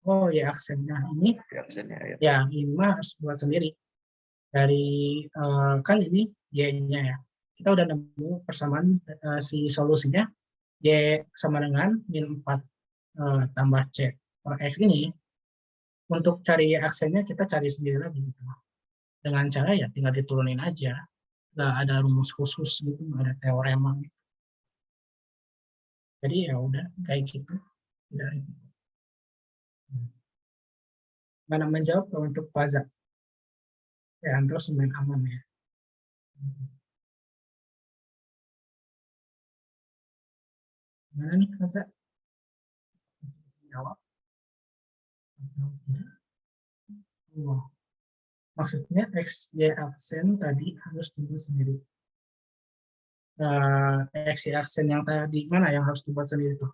Oh ya, aksennya ini Ya, aksennya ya. ya, ini mah harus buat sendiri dari kan ini y-nya ya, kita udah nemu persamaan si solusinya y sama dengan min 4 tambah c per x. Ini untuk cari aksennya kita cari sendiri lagi gitu, dengan cara ya tinggal diturunin aja, nggak ada rumus khusus gitu, nggak ada teorema gitu. Jadi ya udah kayak gitu. Udah. Mana menjawab kalau untuk Faza? Ya, terus main aman ya. Mana nih Faza? Jawab. Oh, maksudnya x, y aksen tadi harus dibuat sendiri. X, y aksen yang tadi mana yang harus dibuat sendiri tuh?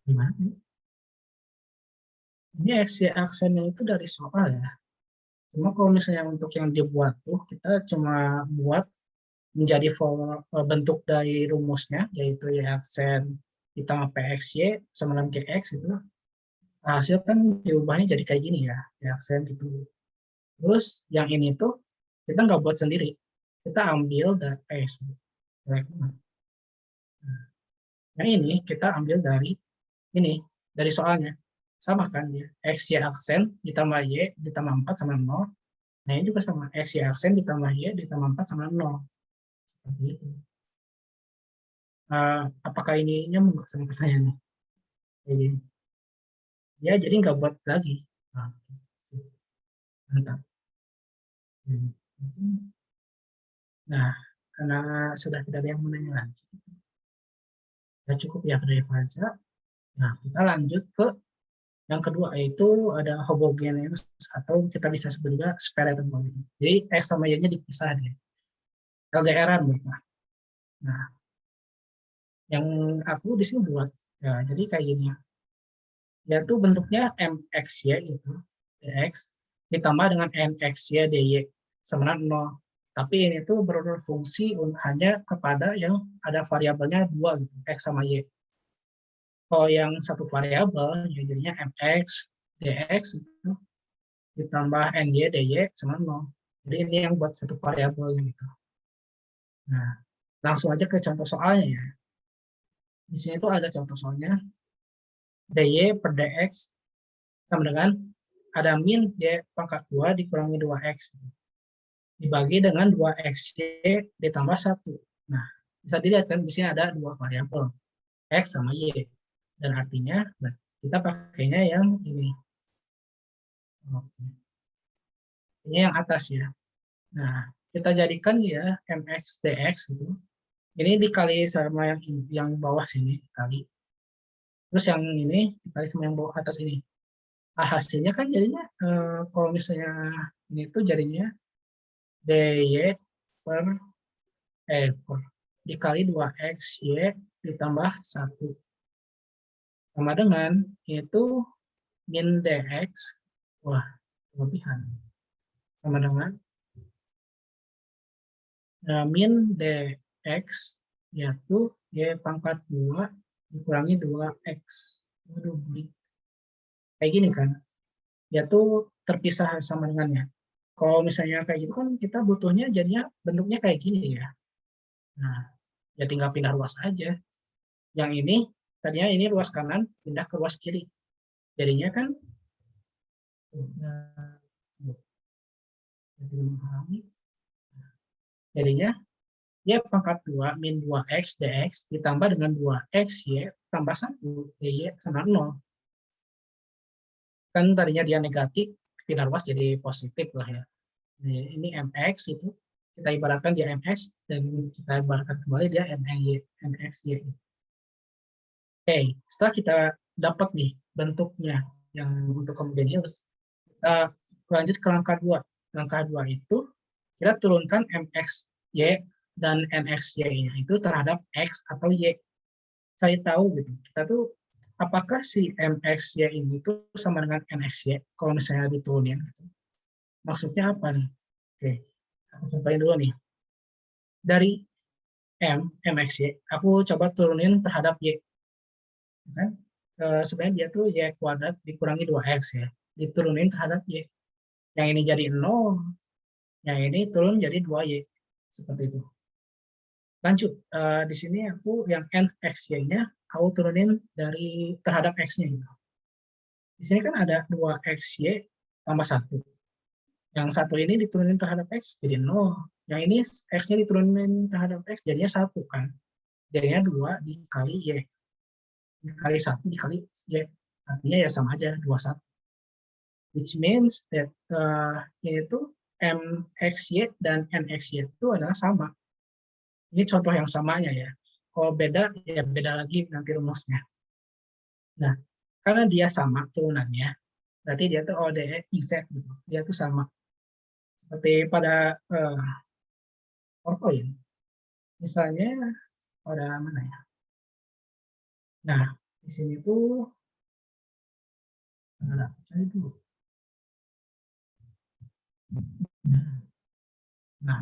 Gimana? Ini x, y aksennya itu dari soal ya. Cuma kalau misalnya untuk yang dibuat tuh, kita cuma buat menjadi bentuk dari rumusnya, yaitu y aksen ditambah pxy sama dengan gx itu. Hasil kan diubahnya jadi kayak gini ya, y aksen gitu. Terus yang ini tuh kita nggak buat sendiri, kita ambil dari yang ini kita ambil dari ini, dari soalnya. Sama kan ya, x, y aksen ditambah y ditambah 4 sama 0. Nah ini juga sama, x, y aksen ditambah y ditambah 4 sama 0. Seperti itu. Apakah ini nyambung sama pertanyaannya? Jadi, ya jadi nggak buat lagi. Mantap. Nah, karena sudah tidak ada yang menanya lagi, ya cukup ya dari Faza. Nah, kita lanjut ke yang kedua, yaitu ada homogeneous atau kita bisa sebut juga separated polynomial. Jadi x sama y-nya dipisah deh. LDR-an mereka. Nah, yang aku di sini buat ya, jadi kayak gini. Yaitu bentuknya mxy itu dx ditambah dengan nxy dy sama dengan 0. Tapi ini tuh berfungsi hanya kepada yang ada variabelnya 2 gitu, x sama y. Kalau yang satu variabel ya jadinya mx dx itu ditambah ny dy sama 0. Jadi ini yang buat satu variabel gitu. Nah, langsung aja ke contoh soalnya ya. Di sini tuh ada contoh soalnya. dy per dx sama dengan ada min y pangkat 2 dikurangi 2x. Dibagi dengan 2xy ditambah 1. Nah, bisa dilihat kan di sini ada dua variabel, x sama y. Dan artinya kita pakainya yang ini. Ini yang atas ya. Nah, kita jadikan ya mx dx itu. Ini dikali sama yang bawah sini kali. Terus yang ini dikali sama yang bawah atas ini. Hasilnya kan jadinya kalau misalnya ini tuh jadinya dy per dikali 2xy ditambah 1 sama dengan itu min dx, wah kelebihan, sama dengan min dx yaitu y pangkat 2 dikurangi 2x. Waduh, kayak gini kan, yaitu terpisah sama dengannya. Kalau misalnya kayak gitu kan kita butuhnya jadinya bentuknya kayak gini ya. Nah, ya tinggal pindah ruas aja. Yang ini tadinya ini ruas kanan pindah ke ruas kiri. Jadinya kan jadinya y pangkat 2 min 2x dx ditambah dengan 2xy tambah 1 dy sama 0. Kan tadinya dia negatif, pindah ruas jadi positif lah ya. Ini mx itu kita ibaratkan dia mx dan kita ibaratkan kembali dia mxy. Oke, setelah kita dapat nih bentuknya yang untuk homogeneous, kita lanjut ke langkah 2. Langkah 2 itu kita turunkan mxy dan nxy-nya itu terhadap x atau y. Saya tahu gitu, kita tuh apakah si mxy ini tuh sama dengan nxy kalau misalnya diturunin gitu. Maksudnya apa nih? Oke, aku contohin dulu nih. Dari mxy, aku coba turunin terhadap y. Kan? Sebenarnya dia tuh y kuadrat dikurangi 2x ya. Diturunin terhadap y. Yang ini jadi 0, yang ini turun jadi 2y. Seperti itu. Lanjut, di sini aku yang nxy-nya aku turunin dari terhadap x-nya. Gitu. Di sini kan ada 2xy tambah 1. Yang satu ini diturunin terhadap x jadi 0. Yang ini x-nya diturunin terhadap x jadinya 1 kan. Jadinya 2 dikali y. Dikali 1 dikali y. Artinya ya sama aja 21. Which means that ini tuh mxy dan nxy itu adalah sama. Ini contoh yang samanya ya. Kalau beda, ya beda lagi nanti rumusnya. Nah, karena dia sama turunannya, berarti dia tuh ODE IZ gitu. Dia tuh sama. Seperti pada PowerPoint. Misalnya pada mana ya? Nah, di sini tuh cari dulu. Nah,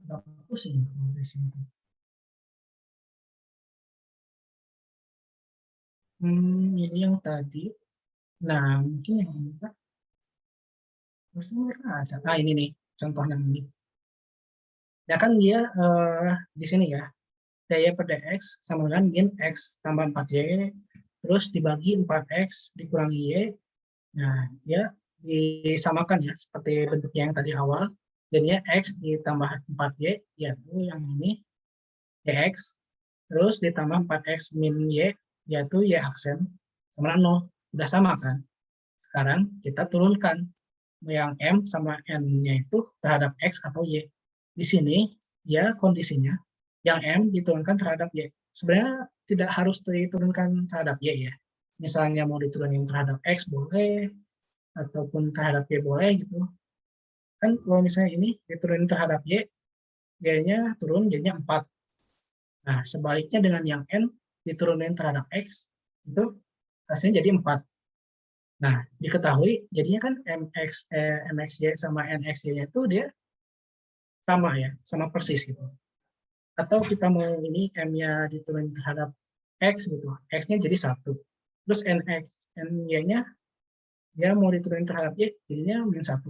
agak pusing di sini. Ini yang tadi. Nah, mungkin yang ini kan. Terusnya mereka ada. Nah, ini nih contohnya ini. Ya kan dia di sini ya. dy per dx sama dengan min x tambah 4y terus dibagi 4x dikurangi y. Nah, dia disamakan ya seperti bentuknya yang tadi awal. Jadinya x ditambah 4y yaitu yang ini dx terus ditambah 4x min y yaitu y aksen sama 0. Udah sama kan? Sekarang kita turunkan yang m sama n-nya itu terhadap x atau y. Di sini ya kondisinya yang m diturunkan terhadap y. Sebenarnya tidak harus diturunkan terhadap y ya. Misalnya mau diturunin terhadap x boleh, ataupun terhadap y boleh gitu. Kan kalau misalnya ini diturunin terhadap y, y-nya turun jadinya 4. Nah, sebaliknya dengan yang n diturunin terhadap x, itu hasilnya jadi 4. Nah, diketahui jadinya kan mxy sama nxy itu dia sama ya, sama persis gitu. Atau kita mau ini m-nya diturunin terhadap x gitu, x-nya jadi 1. Terus ny-nya dia mau diturunin terhadap y, jadinya min 1.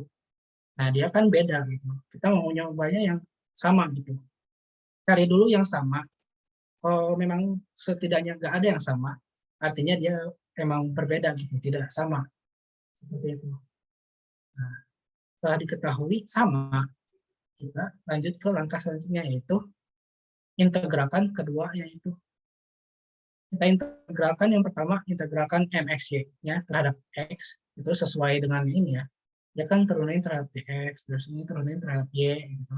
Nah, dia kan beda gitu. Kita mau nyobanya yang sama gitu. Cari dulu yang sama. Kalau memang setidaknya nggak ada yang sama, artinya dia emang berbeda gitu, tidak sama. Seperti itu. Nah, setelah diketahui sama, kita lanjut ke langkah selanjutnya yaitu integralkan kedua yaitu kita integralkan yang pertama integralkan mxy-nya terhadap x itu sesuai dengan ini ya. Dia kan turunin terhadap dx terus ini turunin terhadap y gitu.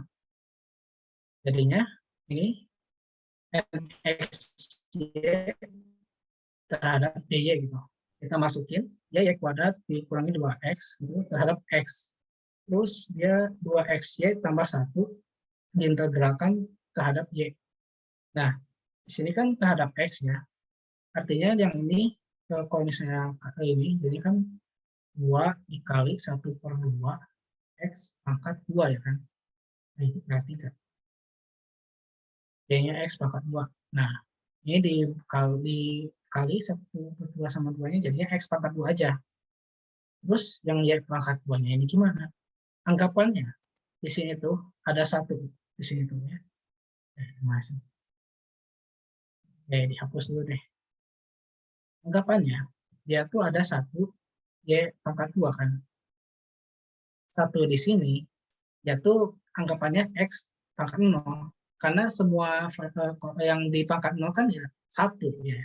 Jadinya ini mxy terhadap dy gitu. Kita masukin y kuadrat dikurangi 2x gitu terhadap x. Terus dia 2xy tambah 1 diintegralkan terhadap y. Nah, di sini kan terhadap x ya. Artinya yang ini kalau misalnya ini jadi kan 2 dikali 1 per 2 x pangkat 2 ya kan. Nah, itu berarti kan. Y-nya x pangkat 2. Nah, ini dikali 1 per 2 sama 2-nya jadinya x pangkat 2 aja. Terus yang y pangkat 2-nya ini gimana? Anggapannya di sini tuh ada 1 di sini tuh ya. Masih. Dihapus dulu deh. Anggapannya dia tuh ada 1 y pangkat 2 kan. 1 di sini yaitu anggapannya x pangkat 0 karena semua yang di pangkat 0 kan ya 1 ya.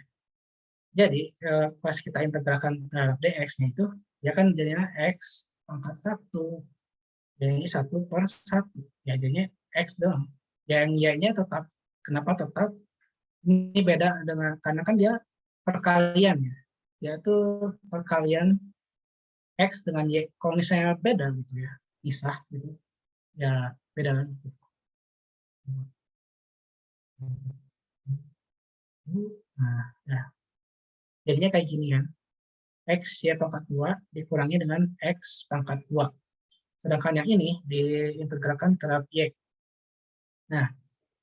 Jadi pas kita integralkan terhadap dx-nya itu ya kan jadinya x pangkat 1 jadi 1 per 1 ya jadinya x doang. Yang y-nya tetap kenapa tetap ini beda dengan karena kan dia perkalian ya. Yaitu perkalian x dengan y. Kalau misalnya beda gitu ya, pisah gitu. Ya beda lagi gitu. Nah, ya. Jadinya kayak gini kan. X y pangkat 2 dikurangi dengan x pangkat 2. Sedangkan yang ini diintegralkan terhadap Y. Nah,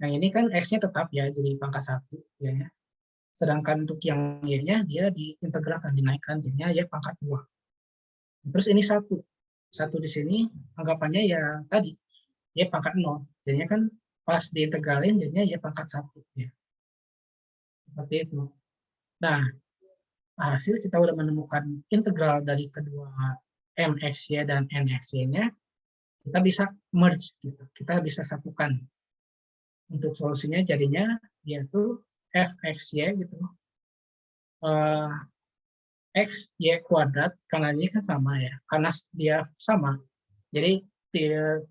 yang ini kan X-nya tetap ya, jadi pangkat 1. Ya. Sedangkan untuk yang Y-nya, dia diintegralkan, dinaikkan, jadinya Y pangkat 2. Terus ini 1. 1 di sini, anggapannya ya tadi, Y pangkat 0. Jadinya kan pas diintegralin, jadinya Y pangkat 1. Ya. Seperti itu. Nah, hasil kita udah menemukan integral dari kedua MXY dan NXY-nya, kita bisa merge, gitu. Kita bisa satukan. Untuk solusinya jadinya yaitu fxy gitu. X, Y kuadrat, karena ini kan sama ya. Karena dia sama, jadi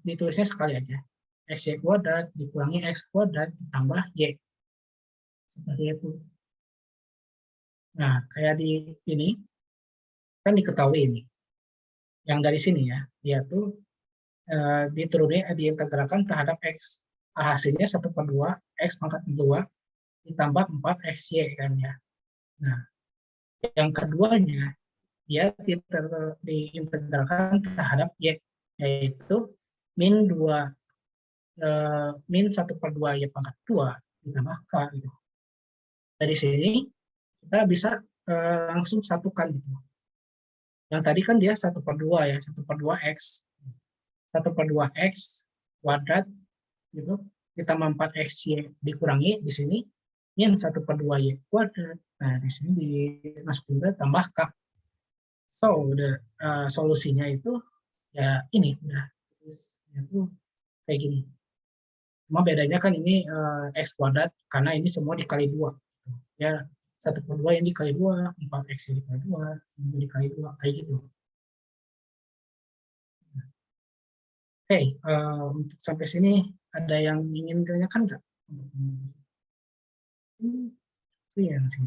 ditulisnya sekali aja. X, Y kuadrat dikurangi X kuadrat ditambah Y. Seperti itu. Nah, kayak di ini, kan diketahui ini. Yang dari sini ya, dia tuh diintegralkan terhadap X. Hasilnya 1/2 X pangkat 2 ditambah 4 XY kan ya. Nah, yang keduanya, dia diintegralkan terhadap Y, yaitu min 1/2 Y pangkat 2 ditambah K. Gitu. Dari sini kita bisa langsung satukan. Gitu. Yang tadi kan dia 1/2 ya, 1/2 X. 1/2 X kuadrat gitu, ditambah 4 XY dikurangi di sini, min 1/2 Y kuadrat. Nah, di sini dimasukin ke tambah K. So, solusinya itu ya ini udah itu kayak gini. Cuma bedanya kan ini X kuadrat karena ini semua dikali 2. Ya, 1/2 yang dikali 2, 4 X yang dikali 2, ini dikali 2, kayak gitu. Oke, untuk sampai sini ada yang ingin ditanyakan nggak? Iya sih.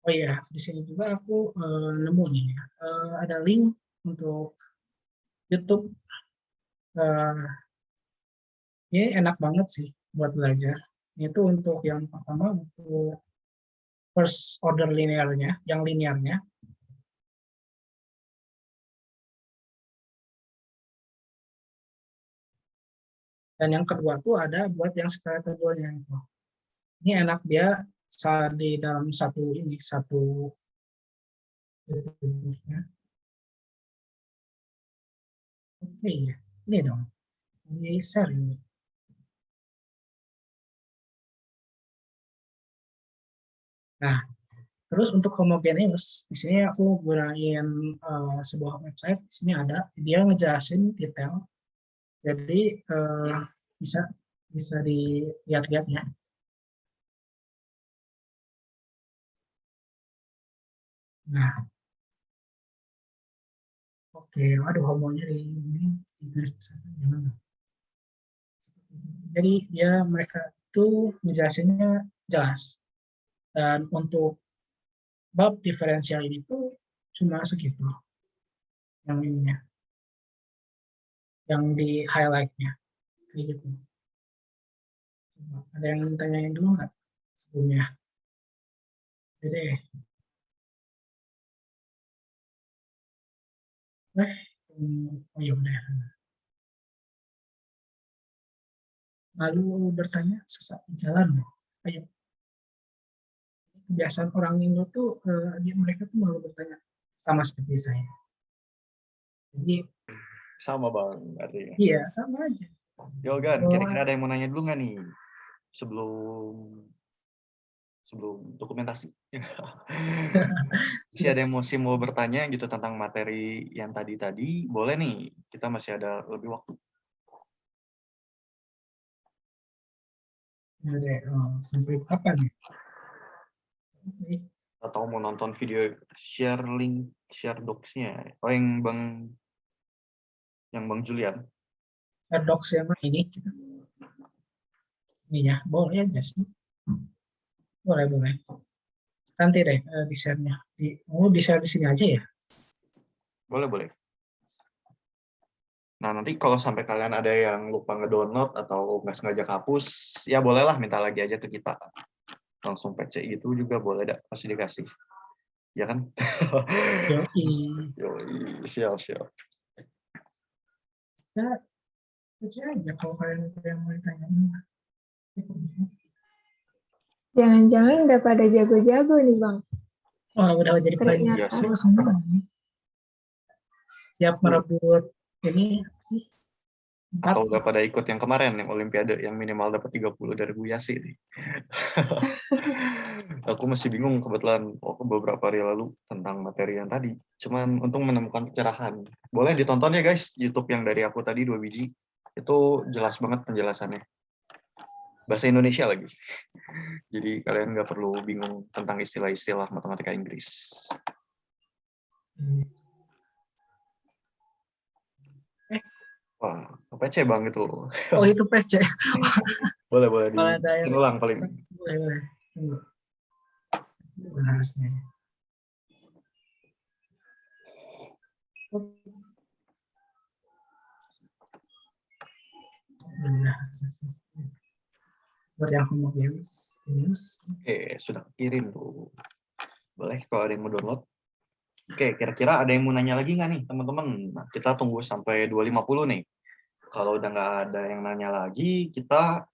Oh iya, di sini juga aku nemu nih, ada link untuk YouTube. Ini enak banget sih buat belajar. Itu untuk yang pertama untuk first order linearnya, yang linearnya. Dan yang kedua tuh ada buat yang skala keduanya itu. Ini enak, dia di dalam satu ini, satu ya. Oke ya, ini dong. Ini share ini. Nah, terus untuk homogeneous, di sini aku gunain sebuah website. Di sini ada, dia ngejelasin detail. Jadi bisa dilihat-lihat ya. Nah, oke, aduh homonya di garis besar gimana? Jadi mereka itu ngejelasinnya jelas. Dan untuk bab diferensial ini tuh cuma segitu yang ininya, yang di highlightnya kayak gitu. Ada yang tanyain dulu nggak sebelumnya? Jadi, oh ya udah. Lalu bertanya sesaat jalan. Ayo. Kebiasaan orang Indo tuh mereka tuh malu bertanya sama seperti saya. Jadi sama bang, artinya. Iya, sama aja. Yogan, kira-kira ada yang mau nanya dulu nggak nih sebelum dokumentasi? Masih ada yang masih mau bertanya gitu tentang materi yang tadi, boleh nih, kita masih ada lebih waktu. Sampai kapan ya? Atau mau nonton video share link, share docs-nya. Oh, yang Bang Julian. Share docs yang ini kita. Ini ya, boleh aja sih. Boleh. Nanti deh di share-nya. Di share di sini aja ya? Boleh. Nah, nanti kalau sampai kalian ada yang lupa ngedownload atau nggak sengaja hapus, ya bolehlah minta lagi aja ke kita. Langsung PC gitu juga boleh, pasti dikasih. Ya kan? Yoi. Yoi, siap. Ya, itu aja kalau kalian ada yang mau ditanyain. Jangan-jangan udah pada jago-jago nih, Bang. Oh, udah jadi Ternyata. pro semua. Siap merebut ini sih. Atau udah pada ikut yang kemarin, yang Olimpiade, yang minimal dapat 30 dari Bu Yasi nih. Aku masih bingung kebetulan beberapa hari lalu tentang materi yang tadi. Cuman untuk menemukan pencerahan. Boleh ditonton ya guys, YouTube yang dari aku tadi 2 biji. Itu jelas banget penjelasannya. Bahasa Indonesia lagi. Jadi kalian nggak perlu bingung tentang istilah-istilah matematika Inggris. Wah, PC Bang itu. Oh, itu PC. boleh Kalau ada diulang paling. Boleh. Bahasnya. Buat yang homogeneous. Oke, sudah kirim tuh. Boleh kalau ada yang mau download. Oke, kira-kira ada yang mau nanya lagi nggak nih, teman-teman? Nah, kita tunggu sampai 2.50 nih. Kalau udah nggak ada yang nanya lagi, kita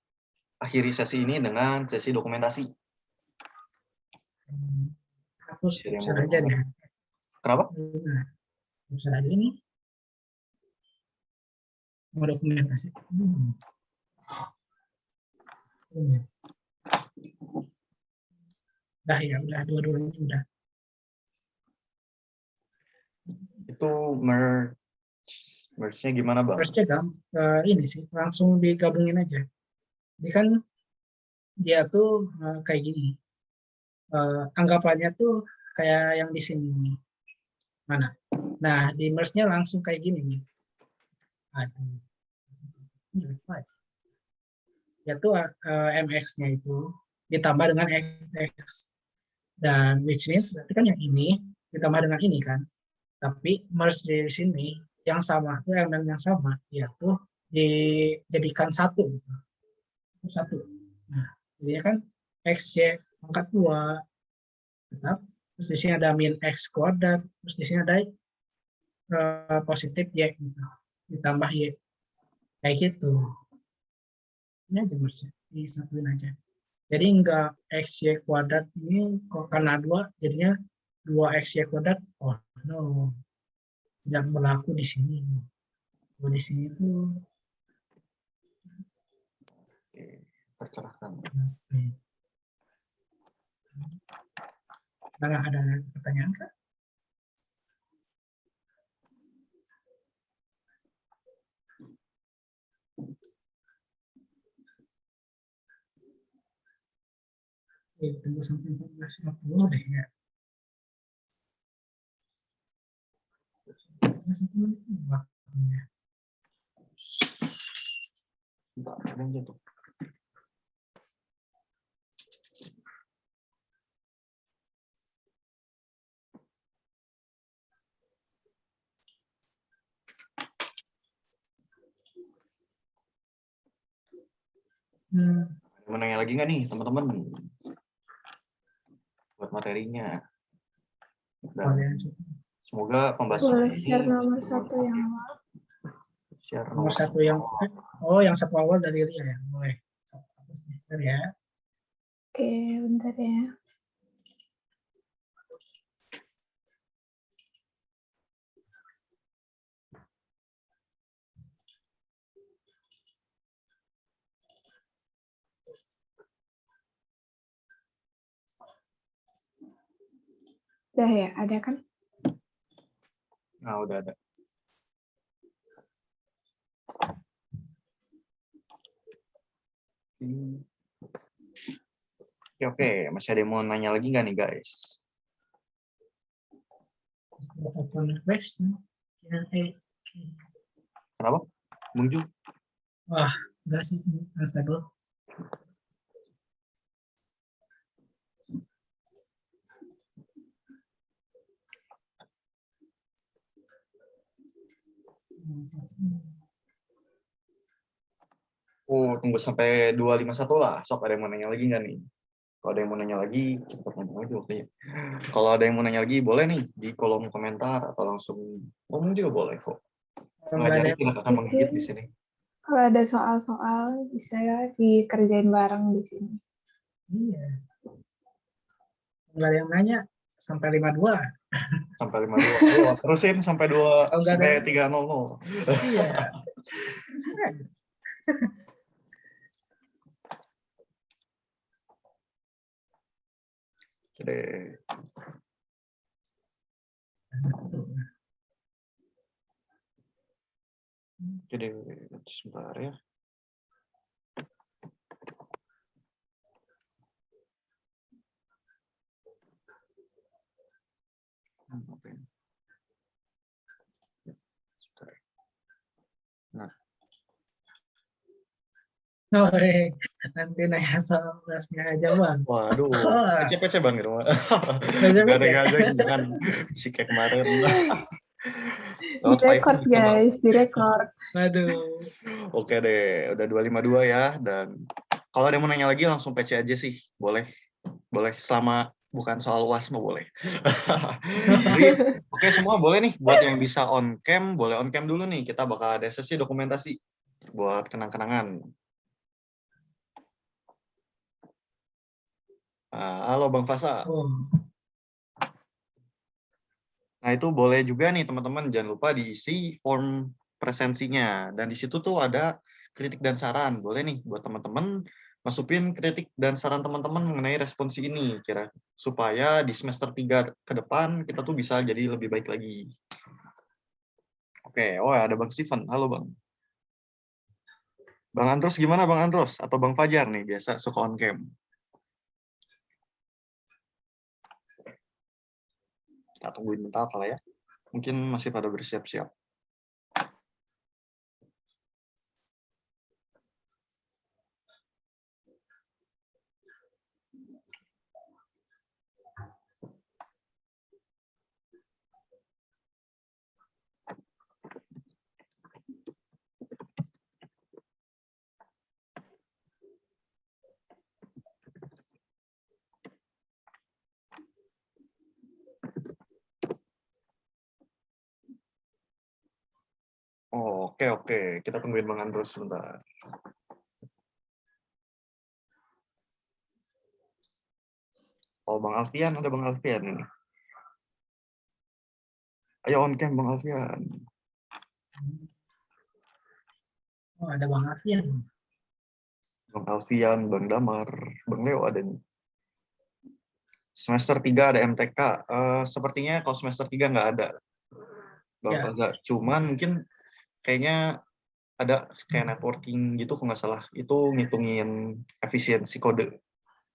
akhiri sesi ini dengan sesi dokumentasi. Hapus share aja deh. Kenapa? Share aja ini. Mau dokumentasi. Udah ya, udah dua-duanya udah. Itu merge-nya gimana, Bang? Merge-nya ini sih, langsung digabungin aja. Jadi kan dia tuh kayak gini. Anggapannya tuh kayak yang di sini. Mana? Nah, di merge-nya langsung kayak gini nih. Aduh. Yaitu MX-nya itu ditambah dengan XX. Dan which means berarti kan yang ini ditambah dengan ini kan. Tapi merge di sini yang sama itu elemen yang sama yaitu dijadikan satu gitu. Satu. Nah, jadinya kan XY pangkat 2 tetap. Terus di sini ada min X kuadrat, terus di sini ada positif Y gitu. Ditambah Y. Kayak gitu. Ini aja merge. Disatuin aja. Jadi enggak XY kuadrat ini karena 2 jadinya 2XY kuadrat. Oh, no. Tidak berlaku di sini. Di sini tuh Tercerahkan. Nggak ada pertanyaan kan? Tunggu sampai 14.50 deh ya. Satu menit waktunya. Ada yang jatuh. Mau nanya lagi nggak nih, teman-teman? Buat materinya. Dan semoga pembahasan Boleh ini share nomor 1 yang awal. Share nomor 1 yang yang 1 awal dari Ria ya, boleh. Bentar ya. Oke, bentar ya. Udah ya, ada kan? Nah, udah ada. Oke, masih ada yang mau nanya lagi nggak nih, guys? Kenapa? Bung Ju? Wah, enggak sih, unstable. Tunggu sampai 251 lah. Sok ada yang mau nanya lagi nggak nih? Kalau ada yang mau nanya lagi, cepat ngomong aja waktunya. Kalau ada yang mau nanya lagi, boleh nih di kolom komentar atau langsung ngomong juga boleh kok. Kalau nggak ada Ngajari yang tidak akan menggigit di sini. Kalau ada soal-soal bisa ya dikerjain bareng di sini. iya. Nggak ada yang nanya sampai 52. Sampai 52. Ayo, terusin sampai 2 Oh, nggak ada. sampai 300. Iya. Bisa aja. Oke. Jadi sebentar ya. Oke. Nah, Oke, nanti nanya soal kelasnya aja bang. waduh, PC bang di rumah. PC. Gak ada jangan si kayak kemarin. Lewat Direkord Fiverr, coba. guys, direkord. Aduh. Oke deh, udah 252 ya. Dan kalau ada yang mau nanya lagi langsung PC aja sih, boleh. Boleh selama bukan soal UAS mau boleh. Jadi, oke semua boleh nih buat yang bisa on cam, boleh on cam dulu nih. Kita bakal ada sesi dokumentasi buat kenang-kenangan. Halo Bang Fasa. Oh. Nah, itu boleh juga nih teman-teman, jangan lupa diisi form presensinya. Dan di situ tuh ada kritik dan saran. Boleh nih buat teman-teman masukin kritik dan saran teman-teman mengenai responsi ini kira supaya di semester 3 ke depan kita tuh bisa jadi lebih baik lagi. Oke, ada Bang Steven. Halo Bang. Bang Andros gimana Bang Andros? Atau Bang Fajar nih, biasa suka on cam. Kita tungguin bentar kalau ya. Mungkin masih pada bersiap-siap. Oke. Kita tungguin Bang Andros sebentar. Bang Alfian, ada Bang Alfian ini. Ayo on cam Bang Alfian. Oh, ada Bang Alfian. Bang Alfian, Bang Damar, Bang Leo ada nih. Semester 3 ada MTK. Sepertinya kalau semester 3 nggak ada. Bang Faza. Cuman mungkin kayaknya ada kayak networking gitu kalau nggak salah. Itu ngitungin efisiensi kode.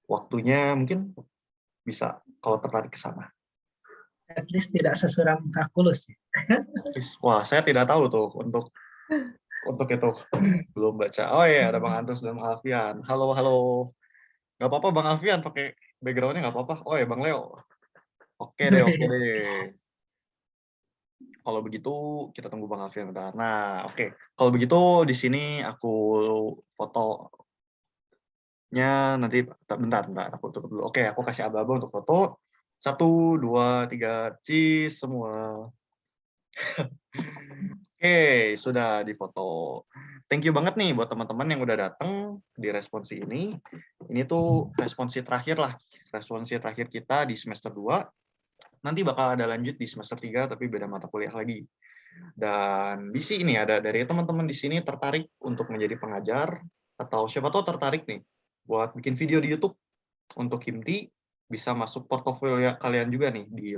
Waktunya mungkin bisa kalau tertarik ke sana. At least tidak sesuram kalkulus. Wah, saya tidak tahu tuh untuk itu. Belum baca. Oh iya, ada Bang Andros dan Bang Alfian. Halo. Nggak apa-apa Bang Alfian pakai background-nya nggak apa-apa. Oh ya Bang Leo. Oke deh. Kalau begitu kita tunggu Bang Alfian bentar. Nah, oke. Kalau begitu di sini aku fotonya nanti bentar aku tutup dulu. Oke, aku kasih aba-aba untuk foto. 1, 2, 3, cheese semua. Oke, sudah difoto. Thank you banget nih buat teman-teman yang udah datang di responsi ini. Ini tuh responsi terakhir lah. Responsi terakhir kita di semester 2. Nanti bakal ada lanjut di semester 3 tapi beda mata kuliah lagi. Dan di sini ada dari teman-teman di sini tertarik untuk menjadi pengajar atau siapa tahu tertarik nih buat bikin video di YouTube untuk Himti, bisa masuk portofolio kalian juga nih di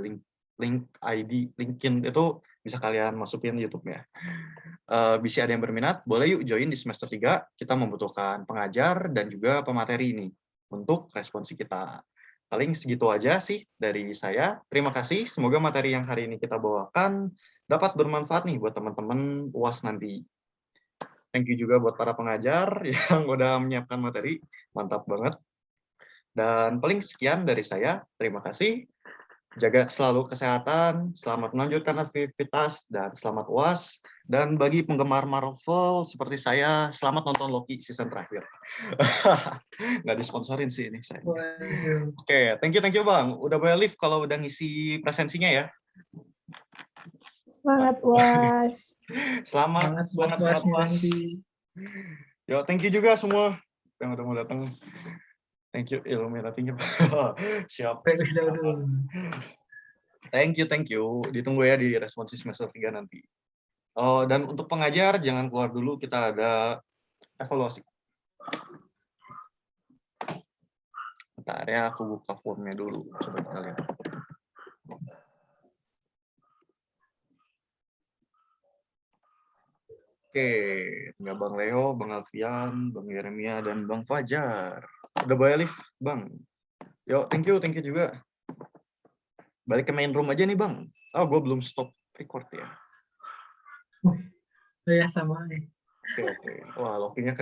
link ID LinkedIn itu bisa kalian masukin YouTube-nya. Bisa ada yang berminat, boleh yuk join di semester 3. Kita membutuhkan pengajar dan juga pemateri ini untuk responsi kita. Paling segitu aja sih dari saya. Terima kasih. Semoga materi yang hari ini kita bawakan dapat bermanfaat nih buat teman-teman UAS nanti. Thank you juga buat para pengajar yang udah menyiapkan materi. Mantap banget. Dan paling sekian dari saya. Terima kasih. Jaga selalu kesehatan, selamat melanjutkan aktivitas, dan selamat UAS. Dan bagi penggemar Marvel seperti saya, selamat nonton Loki season terakhir. Nggak disponsorin sih ini saya. Waduh. Oke, thank you Bang. Udah boleh live kalau udah ngisi presensinya ya. Semangat UAS. Selamat, Semangat buat semangat UAS-nya UAS. nanti. Yo, thank you juga semua yang udah mau datang. Thank you Illuminati-nya. Siap. Terlebih dahulu. Thank you. Ditunggu ya di responsi semester 3 nanti. Oh, dan untuk pengajar jangan keluar dulu, kita ada evaluasi. Bentar ya, aku buka formnya dulu. Coba kita lihat. Oke, nggak Bang Leo, Bang Alfian, Bang Yeremia, dan Bang Fajar. Udah boleh live, Bang. Yo, thank you juga. Balik ke main room aja nih, Bang. Oh, gue belum stop record ya. Oh ya sama nih. Oke. Wah, lokinya